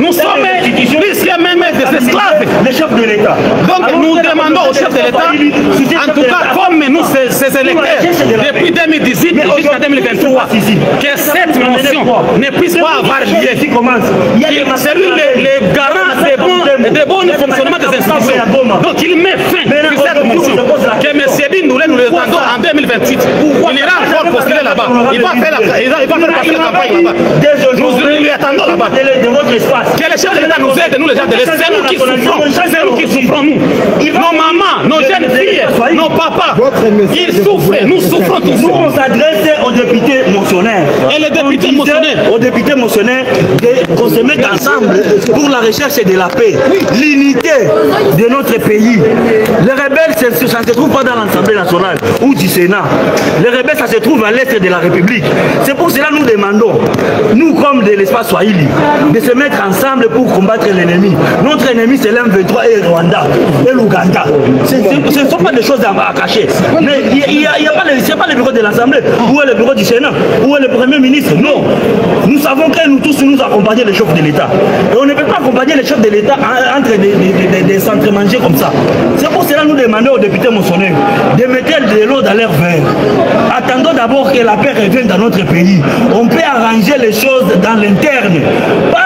Nous sommes plus que même des esclaves. Les chefs de l'État. Donc nous demandons aux chefs de l'État, en tout cas comme nous ces électeurs, depuis 2018 jusqu'à 2023, que cette motion ne puisse pas avoir lieu. C'est lui le garant des bons fonctionnements des institutions. Donc il met fin sur cette motion. Que M. Bindoulé nous attendons en 2028. Il ira encore postuler là-bas. Il va faire passer la campagne là-bas. Nous lui attendons là-bas. Que les chefs de l'État nous aident, nous les gens de l'Est. C'est nous qui souffrons. C'est nous qui souffrons, nous. Nos mamans, nos jeunes filles, nos papas, ils souffrent. Nous souffrons tous. Nous, on s'adresse aux députés motionnaires. Et les députés motionnaires. Aux députés motionnaires qu'on se mette ensemble pour la recherche de la paix, l'unité de notre pays. Les rebelles, ça ne se trouve pas dans l'Assemblée nationale ou du Sénat. Les rebelles, ça se trouve à l'est de la République. C'est pour cela que nous demandons, nous comme de l'espace Swahili, de se mettre ensemble pour combattre l'ennemi. Notre ennemi, c'est l'M23 et Rwanda et l'Ouganda. Ce ne sont pas des choses à cacher. Mais il n'y a pas le bureau de l'Assemblée. Où est le bureau du Sénat? Où est le Premier ministre? Non. Nous savons que nous tous, nous accompagnons les chefs de l'État. Et on ne peut pas accompagner les chefs de l'État entre des centres mangés comme ça. C'est pour cela que nous demandons aux députés motionnaires de mettre de l'eau dans leur verre. Attendons d'abord que la paix revienne dans notre pays. On peut arranger les choses dans l'interne. Pas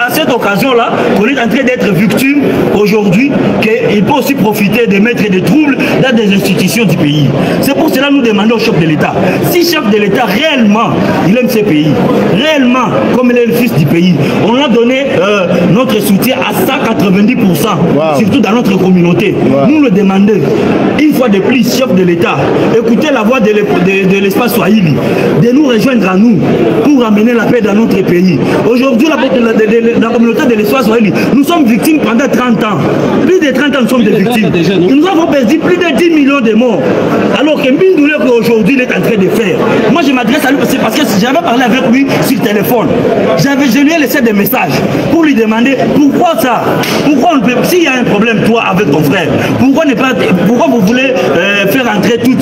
à cette occasion-là qu'on est en train d'être victime aujourd'hui, qu'il peut aussi profiter de mettre des troubles dans des institutions du pays. C'est pour cela que nous demandons au chef de l'État. Si chef de l'État réellement, il aime ce pays, réellement, comme il est le fils du pays, on a donné notre soutien à 190%, surtout dans notre communauté. Nous le demandons, une fois de plus, chef de l'État, écoutez la voix de l'espace Swahili, de nous rejoindre à nous pour amener la paix dans notre pays. Aujourd'hui, la communauté de l'espace Swahili, nous sommes victimes pendant 30 ans. Plus de 30 ans, nous sommes des victimes. Nous avons perdu plus de 10 millions de morts. Alors que Bindoulé, aujourd'hui, il est en train de faire. Moi, je m'adresse à lui parce que j'avais parlé avec lui sur téléphone. Je lui ai laissé des messages pour lui demander pourquoi ça. Pourquoi on peut. S'il y a un problème, toi, avec ton frère, pourquoi vous voulez faire entrer tout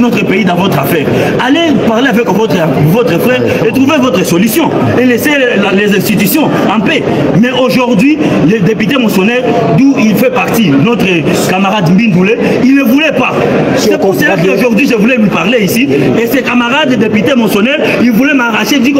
notre pays dans votre affaire? Allez parler avec votre frère et trouver votre solution. Et laisser les institutions en paix. Mais aujourd'hui, les députés motionnaires, d'où il fait partie, notre camarade Bindoulé, il ne voulait pas. C'est pour cela qu'aujourd'hui, je voulais lui parler ici. Et ses camarades députés motionnaires, ils voulaient m'arracher, dire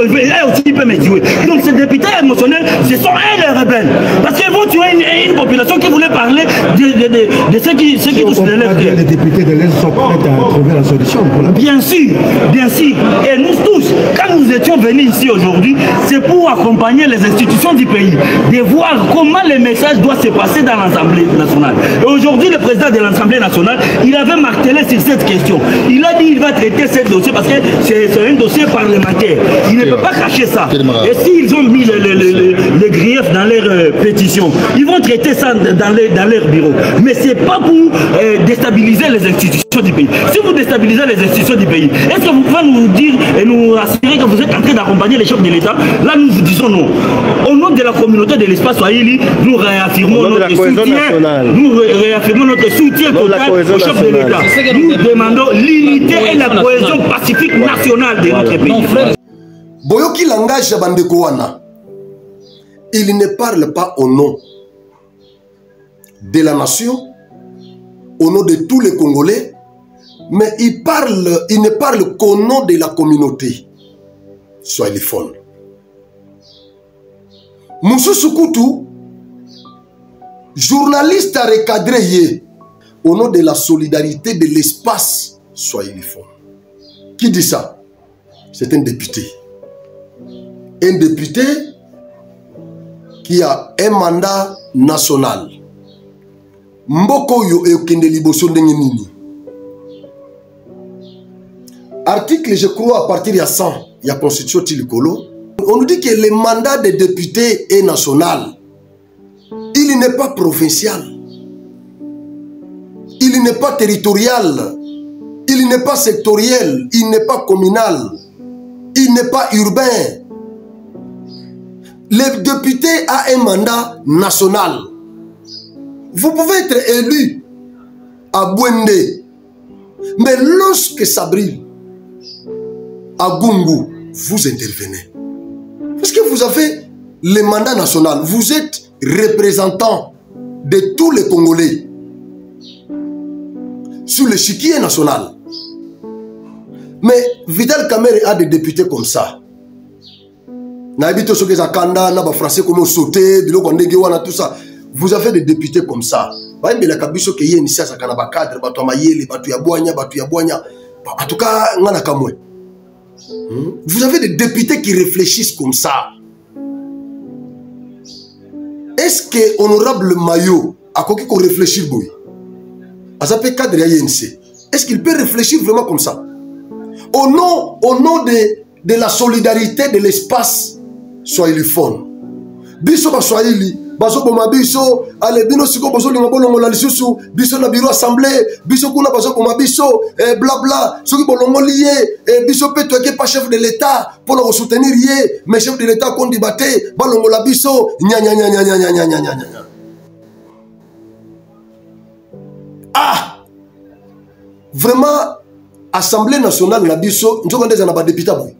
qu'il peut me tuer. Donc ces députés motionnaires, ce sont les rebelles. Parce qu'ils vont tuer une population qui voulait parler de ceux qui touchent les lèvres. Les députés de l'Est sont prêts à trouver la solution. Bien sûr, bien sûr. Et nous tous, quand nous étions venus ici aujourd'hui, c'est pour accompagner les institutions du pays, de voir comment les messages doivent se passer dans l'Assemblée nationale. Et aujourd'hui, le président de l'Assemblée nationale, il avait martelé sur cette question. Il a dit qu'il va traiter ce dossier parce que c'est un dossier parlementaire. Il ne peut pas cacher ça. Et s'ils ont mis les griefs dans leur pétition, ils vont traiter ça dans leur bureau. Mais ce n'est pas pour déstabiliser les institutions du pays. Si vous déstabilisez les institutions du pays, est-ce que vous pouvez nous dire et nous assurer que vous êtes en train d'accompagner les chefs de l'État? Là, nous vous disons non. Au nom de la communauté de l'espace Swahili, nous réaffirmons notre soutien. Nous réaffirmons notre soutien total aux chefs de l'État. Nous demandons l'unité et la cohésion pacifique nationale de notre pays. Boyoki langage ya bandeko wana. Il ne parle pas au nom de la nation, au nom de tous les Congolais, Mais il ne parle qu'au nom de la communauté. Soyez fond. Moussou Soukoutou, journaliste à recadrer au nom de la solidarité de l'espace, soyez les fonds. Qui dit ça? C'est un député. Un député qui a un mandat national. Mboko yo e okende liboso ndenge nini. Article, je crois, à partir de 100, il y a Constitution Tilikolo. On nous dit que le mandat des députés est national. Il n'est pas provincial. Il n'est pas territorial. Il n'est pas sectoriel. Il n'est pas communal. Il n'est pas urbain. Le député a un mandat national. Vous pouvez être élu à Bouende. Mais lorsque ça brille, à Gungu, vous intervenez. Parce que vous avez le mandat national. Vous êtes représentant de tous les Congolais sur l'échiquier national. Mais Vital Kamerhe a des députés comme ça. Tout ça. Vous avez des députés comme ça. En tout cas, vous avez des députés qui réfléchissent comme ça. Est-ce que honorable Mayo a quoi qu'on réfléchit boy? Est-ce qu'il peut réfléchir vraiment comme ça? Au nom de la solidarité de l'espace, soyez les fonds. Biso ba soyez baso boma biso ale bino siko boso linga bolongo la lisusu biso na bureau assemblée biso kuna baso boma biso bla bla soki bolongo lié biso peto ke pas chef de l'état pour le soutenir yé mais chef de l'état qu'on débattait balongo la biso nya nya nya nya nya nya nya nya nya. Ah, vraiment Assemblée nationale na biso njoko ndeza na ba député boy.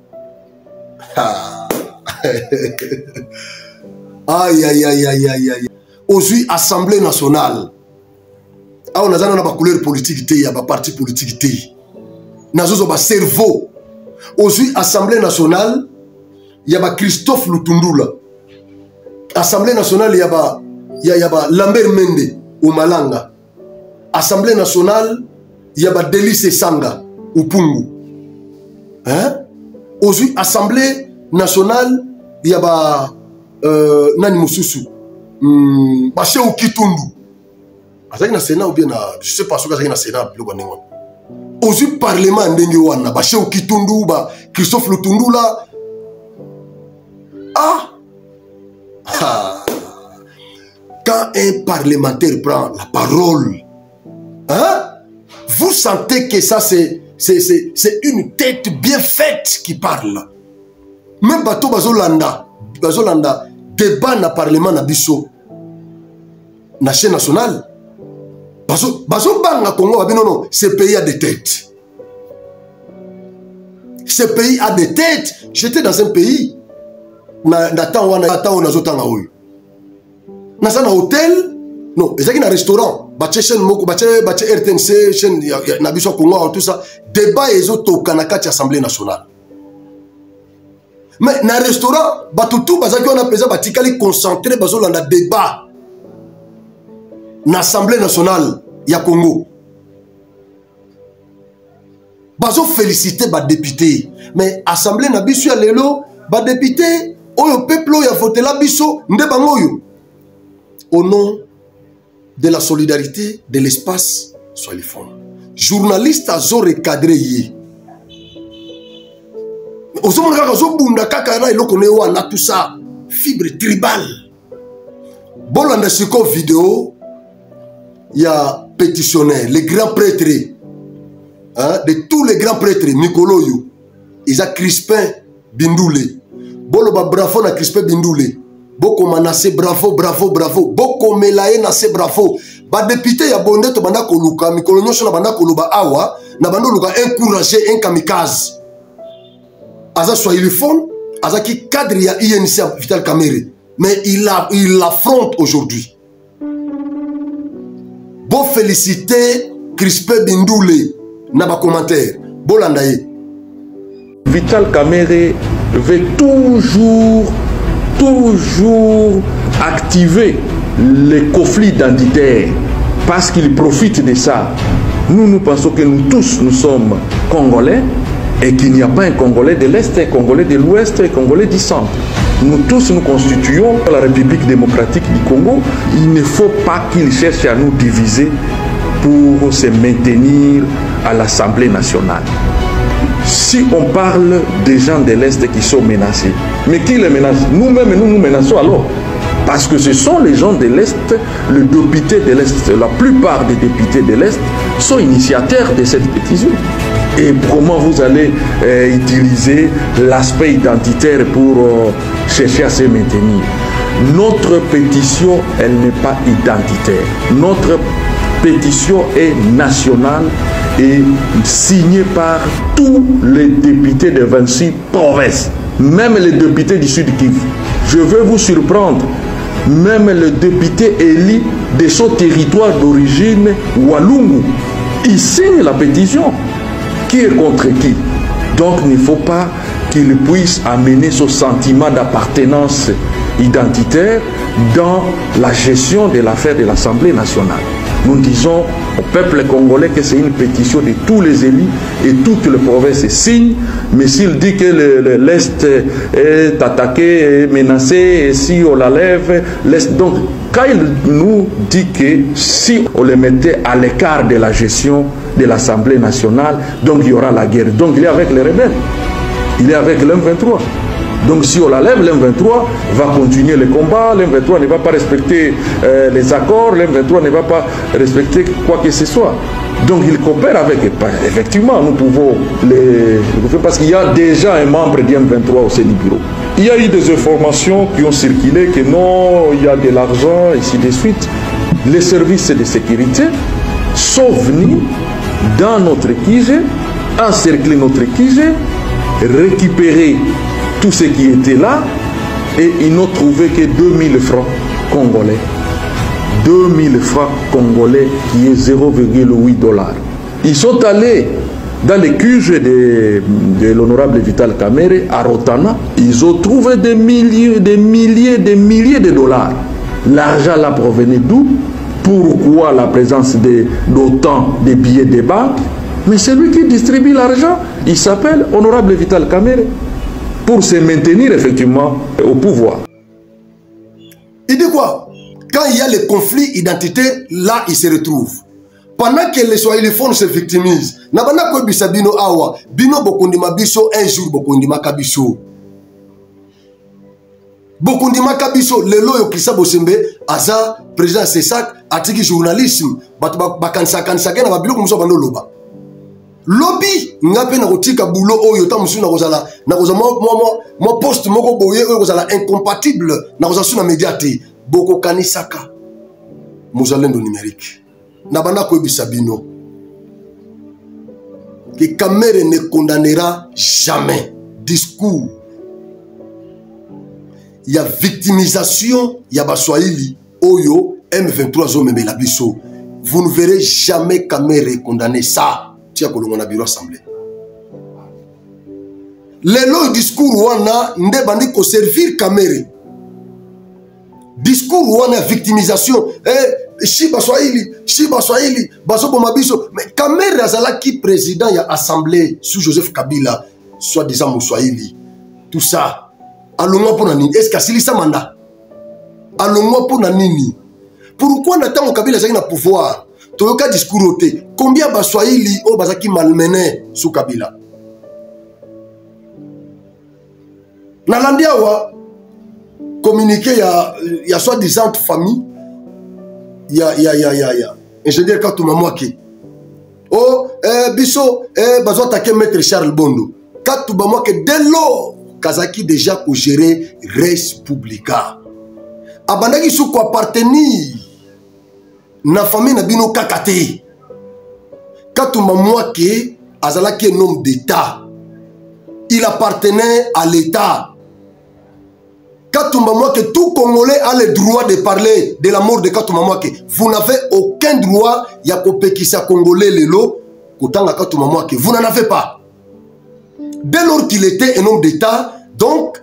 Aïe aïe aïe aïe aïe aïe. Aujourd'hui, Assemblée nationale. Ah, on a une couleur politique, il y a un parti politique. On a un cerveau. Aujourd'hui, Assemblée nationale, il y a Christophe Lutundula. Assemblée nationale, il y a Lambert Mende au Malanga. Assemblée nationale, il y a Delice Sanga au Pungu. Hein? Aujourd'hui, Assemblée nationale, il y a Nani Moussousou, Baché ou Kitundu. Azaki na Sénat ou bien na, je sais pas ce que na Sénat plus loin. Aujourd'hui parlement ndenge wana Baché ou Kitundu ba Christophe Lutundu là. Ah. Quand un parlementaire prend la parole, hein, vous sentez que ça c'est une tête bien faite qui parle. Même bateau bazolanda débat na parlement na biso na chaîne nationale bazo banga Congo babi non ce pays a des têtes. Ce pays a des têtes. J'étais dans un pays na temps wana zotanga oyo na sana hôtel non ezaki na restaurant bache chaîne moko bache RTNC chaîne na biso Congo tout ça débat ezotoka na kati assemblée nationale. Mais dans le restaurant, tout bazaki on a pesé batikali concentré bazo landa débat. Dans l'Assemblée nationale ya Congo. Bazo féliciter ba député. Mais Assemblée na biso ya lelo, ba député oyo peuple ya voté la biso nde bango yo. Au nom de la solidarité de l'espace, soyez les fonds. Journaliste azo recadré yé. Tout ça, fibre tribale. Bon, dans ce vidéo, il y a pétitionnaire, les grands prêtres, hein, de tous les grands prêtres, Mikoloyo, ils ont Crispin Bindoulé. Bon, bravo na Crispin Bindoulé. Boko Manassé, bravo, bravo, bravo. Boko Melaye Nassé, bravo. Ba député ya bonde to banda koluka, Mikolonyo na banda koluba awa, na banda luka encourager un kamikaze. Aza soyez fond, Aza qui cadre ya INC Vital Kamerhe, mais il l'affronte aujourd'hui. Bon féliciter Crispin Bindoulé, na ba commentaire bolandaye. Vital Kamerhe veut toujours activer les conflits identitaires parce qu'il profite de ça. Nous pensons que nous tous, nous sommes Congolais et qu'il n'y a pas un Congolais de l'Est, un Congolais de l'Ouest, un Congolais du Centre. Nous tous, nous constituons la République démocratique du Congo. Il ne faut pas qu'il cherche à nous diviser pour se maintenir à l'Assemblée nationale. Si on parle des gens de l'Est qui sont menacés, mais qui les menace? Nous-mêmes, nous menaçons alors. Parce que ce sont les gens de l'Est, les députés de l'Est, la plupart des députés de l'Est sont initiateurs de cette pétition. Et comment vous allez utiliser l'aspect identitaire pour chercher à se maintenir? Notre pétition, elle n'est pas identitaire. Notre pétition est nationale et signée par tous les députés de 26 provinces, même les députés du Sud Kivu. Je vais vous surprendre, même le député élu de son territoire d'origine, Walungu, il signe la pétition. Qui est contre qui? Donc il ne faut pas qu'il puisse amener ce sentiment d'appartenance identitaire dans la gestion de l'affaire de l'Assemblée nationale. Nous disons au peuple congolais que c'est une pétition de tous les élus et toutes les provinces signent, mais s'il dit que l'Est est attaqué, est menacé, et si on la lève, l'Est... Donc, quand il nous dit que si on le mettait à l'écart de la gestion de l'Assemblée nationale, donc il y aura la guerre. Donc il est avec les rebelles, il est avec l'M23. Donc si on la lève, l'M23 va continuer le combat, l'M23 ne va pas respecter les accords, l'M23 ne va pas respecter quoi que ce soit. Donc il coopère avec, effectivement, nous pouvons les faire parce qu'il y a déjà un membre du M23 au sein du bureau. Il y a eu des informations qui ont circulé que non, il y a de l'argent, ainsi de suite. Les services de sécurité sont venus dans notre QG, encercler notre QG, récupérer tout ce qui était là et ils n'ont trouvé que 2000 francs congolais. 2000 francs congolais qui est 0,8 $. Ils sont allés dans les QG de l'honorable Vital Kamerhe à Rotana. Ils ont trouvé des milliers de dollars. L'argent là provenait d'où? Pourquoi la présence d'autant de billets de banque? Mais c'est lui qui distribue l'argent. Il s'appelle honorable Vital Kamerhe pour se maintenir effectivement au pouvoir. Il dit quoi? Quand il y a les conflits identitaires, là il se retrouve. Pendant que les Swahilophones se victimisent, nabana ko bisabino awa, bino bokundima biso un jour bokundima kabiso. Bokundima kabiso lelo yo Krista Bosembe aza président Sesak atiki journalisme batu bakansa na babilo muso bando loba. Lobby ngape na kotika boulot oyo ta musu na kozala mo poste moko boye oyo kozala incompatible na kozala na médiaté boko kanisaka muzalendo numérique na banda ko bisabino que Kamerhe ne condamnera jamais discours il y a victimisation il y a baswahili oyo M23 zo memela biso. Vous ne verrez jamais Kamerhe condamner ça. Tia kolongo na bureau assemblée. Lelo discours wana nde bandi ko servir Kamerhe. Discours wana victimisation. Shiba Swahili, baso bomabiso. Mais Kamerhe azalaki président ya assemblée sous Joseph Kabila, soi-disant Mousswahili. Tout ça. Alongo pour nini? Est-ce qu'asili sa mandat? Alongo pour nini? Pourquoi n'attend Kabila zaki na pouvoir? Toyoka discours ote. Combien baswahili o bazaki malmené sous Kabila? Nalandiawa communiqué ya soi-disant famille ya ingénieur Katuma Mwake. Oh biso bazo attaquer maître Charles Bondo. Katuma Mwake dès lors Kazaki déjà pour gérer res publica. Abandaki sous quoi appartenir na famille na bino kakate. Katuma Mwake azalaki un homme d'État. Il appartenait à l'État. Katuma Mwake, tout Congolais a le droit de parler de la mort de Katuma Mwake. Vous n'avez aucun droit ya kopekisa Congolais lelo Kotanga Katuma Mwake, vous n'en avez pas. Dès lors qu'il était un homme d'État, donc,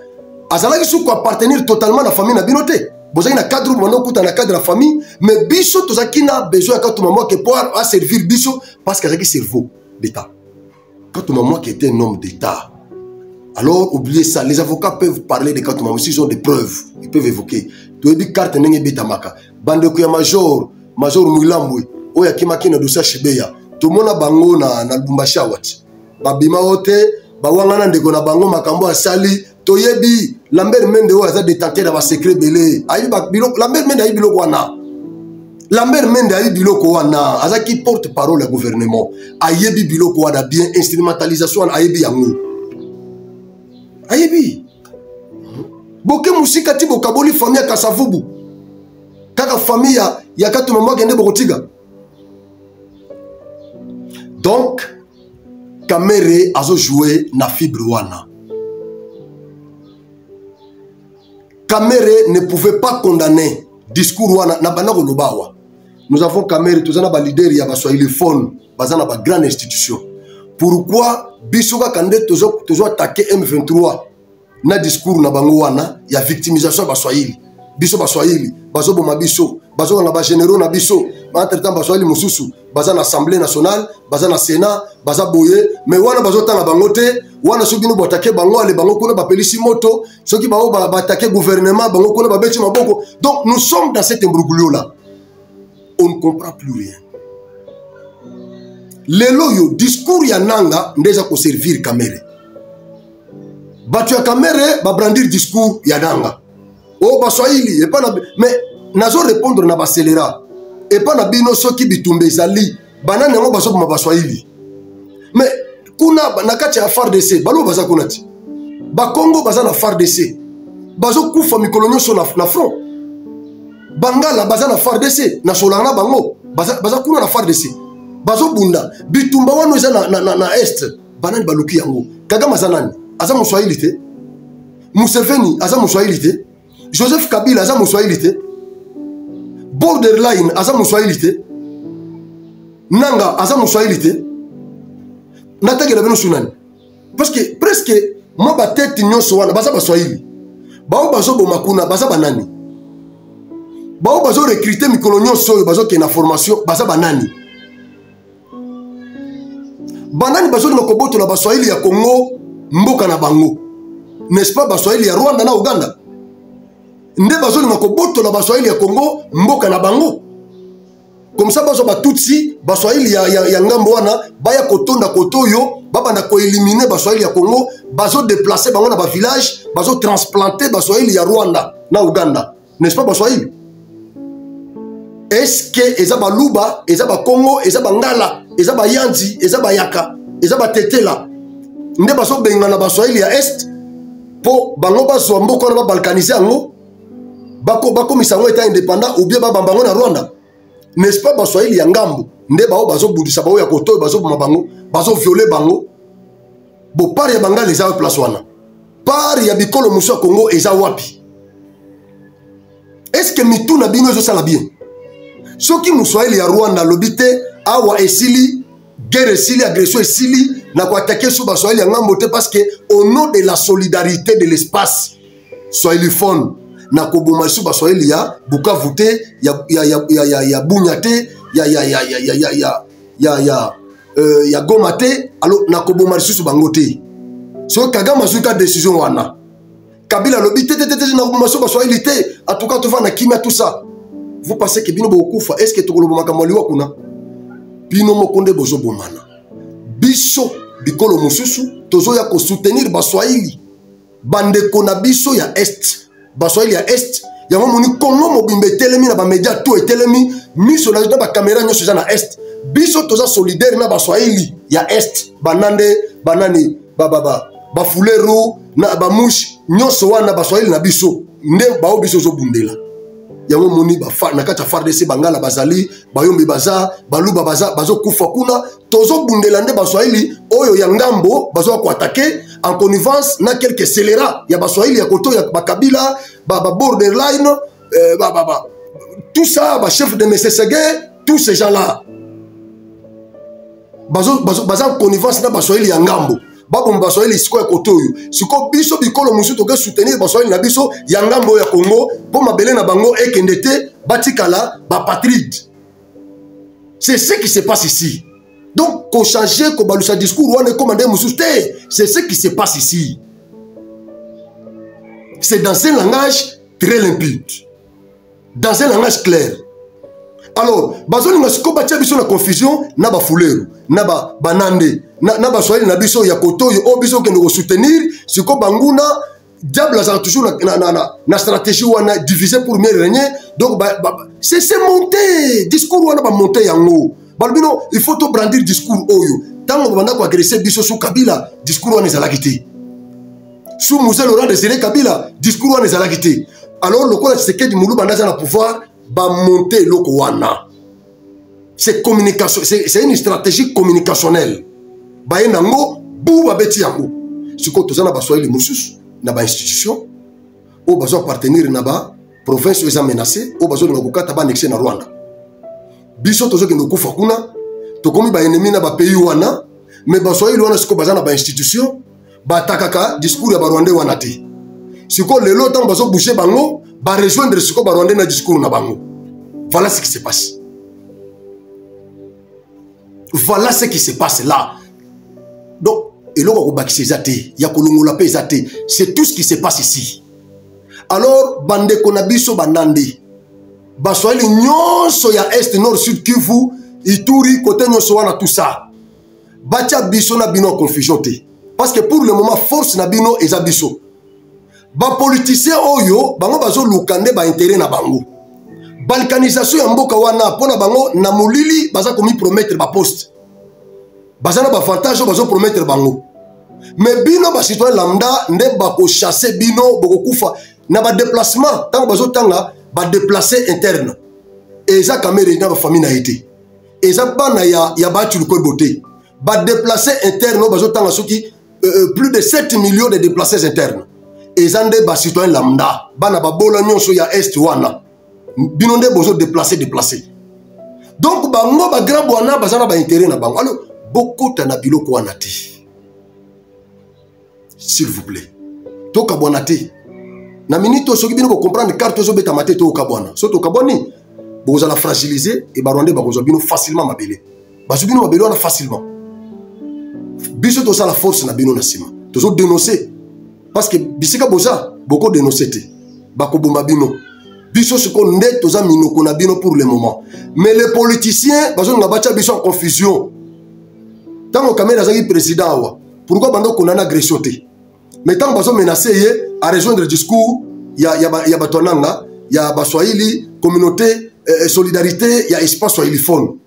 Azalaki Souko appartenir totalement à la famille Nabinote. Vous avez un cadre, dans le cadre de la famille, mais Bisso, tout ça qui n'a besoin de Katuma Mwake pour servir Bisso, parce qu'il y a un cerveau d'État. Katuma Mwake était un homme d'État. Alors, oubliez ça. Les avocats peuvent parler de Katuma Mwake s'ils ont des preuves. Ils peuvent évoquer. Tu as dit carte nenge betamaka. Bande kuya major Mouilambwe. Oya kimaki na dossier Shibeya. Tout le monde a bango na Lubumbashi Awati. Babima ote, bawangana ndeko na bango makambo asali. Toyebi Lambert Mende oya détenteur da ba secret belé. Ayi ba biloko Lambert Mende ayi biloko wana. Lambert Mende ayi biloko wana. Azaki porte-parole du gouvernement. Ayebi biloko wana bien instrumentalisation ayebi yango. Ayebi. Boke musika ti bokaboli famille Kasavubu. Kaka famille ya Katuma Mwake nde bokotiga. Donc Kamere azo joué na fibre wana. Kamere ne pouvait pas condamner discours wana na banako lobawa. Nous avons Kamere tozana ba leader ya ba Swahili phone, bazana ba grande institution. Pourquoi bisoka kande tozo attaquer M23 na discours na bango wana ya victimisation ba Swahili. Biso ba Swahili, bazo boma biso, bazo nga ba généraux na biso, entre temps ba Swahili mususu, baza na Assemblée nationale, baza na Sénat, baza boye, mais wana bazo tanga bango te, wana soki no attaquer bango ale bango kuna ba pelisi moto, soki ba attaquer gouvernement bango kuna ba beti maboko. Donc nous sommes dans cet imbroglio là. On ne comprend plus rien. Lelo yo discours ya nanga ndeza ko servir Kamere. Batu ya Kamere ba brandir discours ya nanga. Oh ba Swahili et pas na mais nazo répondre na ba scélérat et pas na bino soki bitumbe zali banane ngo baso ba Swahili. Mais kuna na kati ya FARDC balo baza kuna ti. Ba Congo baza na FARDC. Bazo kufa mikolo nyonso na front. Bangala baza na FARDC na solana bango baza kuna na FARDC. Bazo bunda bitumba wano eza na est banani baluki yango. Kagame aza nani? Aza Mswahili te. Museveni aza Mswahili te. Joseph Kabila aza Mswahili te. Borderline aza Mswahili te. Nanga aza Mswahili te. Natake na bino sunani. Parce que presque moi ba tête nyonso wana baza ba Swahili. Bao bazo bomakuna baza banani. Bao bazo recruter mikolo nyonso bazo ke na formation baza banani. Banani bazo na koboto na ba Swahili ya Congo mboka na bango. N'est-ce pas ba Swahili ya Rwanda na Uganda? Nde bazo na koboto na ba Swahili ya Congo mboka na bango. Comme ça bazo ba tutsi ba Swahili ya ngambo wana baya kotonda kotoyo baba na ko éliminer ba Swahili ya Congo bazo déplacer bango na ba village bazo transplanter ba Swahili ya Rwanda na Uganda. N'est-ce pas ba Swahili? Est-ce que eza ba Luba, eza ba Congo, eza ba Ngala, eza ba Yandi, eza ba Yaka, eza ba Tetela. Nde bazo benga na ba Swahili ya Est po bango bazo mboko na ba balkaniser yango bako misango état indépendant ou bien ba bango na Rwanda. N'est-ce pas ba Swahili ya ngambo nde bao bazo budisa bao ya koto bazo boma bango bazo violer bango bo par ya bangala eza place wana par ya bikolo muso Congo eza wapi? Est-ce que mituna bino ezo sala bien? Soki Mswahili ya Rwanda lobite awa esili guerre esili agression esili na ko attaquer sous ba Swahili ya ngambo te parce que au nom de la solidarité de l'espace swahilophone na koboma sous ba Swahili ya Bukavu te ya Bunya te ya Goma te alors na koboma sous bango te. So Kagame azuka décision wana Kabila lobite te na koboma sous ba Swahili te en tout cas tu vas na kimia tout ça. Vous pensez que bino bokufa est-ce que tokolo bomaka maliwa kuna bino mokonde bozo bomana biso bikolo mususu tozo ya ko soutenir ba Swahili bande kona biso ya est ba Swahili ya est ya moni Congo mobimbe telemi na ba media tout etelemi miso na ba caméra nyoso za na est biso toza solidaire na ba Swahili ya est banande banani ba fuleru na ba mush nyoso wana ba Swahili na biso nde ba biso zo bundela yango moni ba na kata FARDC bangala bazali bayombi baza baluba baza bazo kufa kuna tozo bundela nde ba Swahili oyo ya ngambo bazo ko attaquer en connivence na quelques scélérats ya ba Swahili ya koto ya ba Kabila ba borderline tout ça ba chef de MSSG tous ces gens là baza connivence na baswahili ya ngambo babo baswahili siko ya kotoyo siko biso bikolo musu toke soutenir baswahili na biso ya ngambo ya Congo po mabele na bango ekende te batikala ba patride. C'est ce qui se passe ici. Donc qu'on change ko balusa discours wana commandé musu te, c'est ce qui se passe ici. C'est dans un langage très limpide, dans un langage clair. Alors, bazoli ngasiko batia biso na confusion na ba fuleru, na ba banande, na ba swahili na biso ya kotoyo o biso kende ko soutenir, siko banguna diable ça toujours na stratégie wana diviser pour mieux régner. Donc c'est monter discours wana ba monter yango. Balbino il faut to brandir discours oyo. Tango banda ko agresser biso sous Kabila, discours wana ezala kité. Sous Moussa Laurent Désiré Kabila, discours wana ezala kité. Alors le quoi c'est que du moulou banda na pouvoir ba monter loko wana. C'est communication, c'est une stratégie communicationnelle. Ba yenango bu ba beti yango. Siko tozana ba swahili mususu na ba institution o bazo appartenir na ba province eza menacée o bazo ngakukata ba annexer na Rwanda. Biso tozo ke nokufa kuna to komi ba ennemi na ba pays wana mais ba swahili wana siko bazana ba institution ba takaka discours ya ba Rwandais wana te. Siko lelo tant bazo bouger bango ba rejoindre siko ba Rwandais na discours na bango. Voilà ce qui se passe. Voilà ce qui se passe là. Donc c'est tout ce qui se passe ici. Alors, bande konabiso bandande. Baswahili nyonso ya est, nord, sud, Kivu, Ituri, côté nyonso wana tout ça. Batia biso na bino confusion te. Parce que pour le moment, force na bino eza biso. Ba politicien oyo, bango bazo lukande ba intérêt na bango. Balkanisation ya mboka wana, pona bango na mulili, baza komi promettre ba poste. Bazana ba avantage bazo promettre bango. Mais bino ba citoyen lambda nde ba ko chasser bino boko kufa na ba déplacement tant bazo tanga ba déplacer interne. Eza kamere na ba famille na été. Eza bana ya ba tu ko boté. Ba déplacer interne bazo tanga soki plus de 7 millions de déplacés internes. Eza nde ba citoyen lambda bana ba bola nyonso ya est wana. Bino nde bozo déplacer. Donc bango ba grand bwana bazana ba intérêt na bango. Alors beaucoup na biloko wana te. S'il vous plaît. Toka bwana te. Na minute soki bino ko comprendre carte zo beta mate to ka bwana. So to ka boni boza la fragiliser et baronde ba kozo bino facilement mabele. Bazo bino mabele wana facilement. Biso to ça la force na bino na sima. Tozo dénoncer parce que bisika boza beaucoup dénoncer te. Ba ko bomba bino. Biso ce qu'on est toza minoko na bino pour le moment. Mais les politiciens bazo nga bacha biso en confusion. Tango Kamera zaki président wa. Pourquoi bando qu'on a agression te? Mais tant bazo menacé à rejoindre le discours ya batonanga, ya baswahili communauté solidarité, ya espace swahiliphone.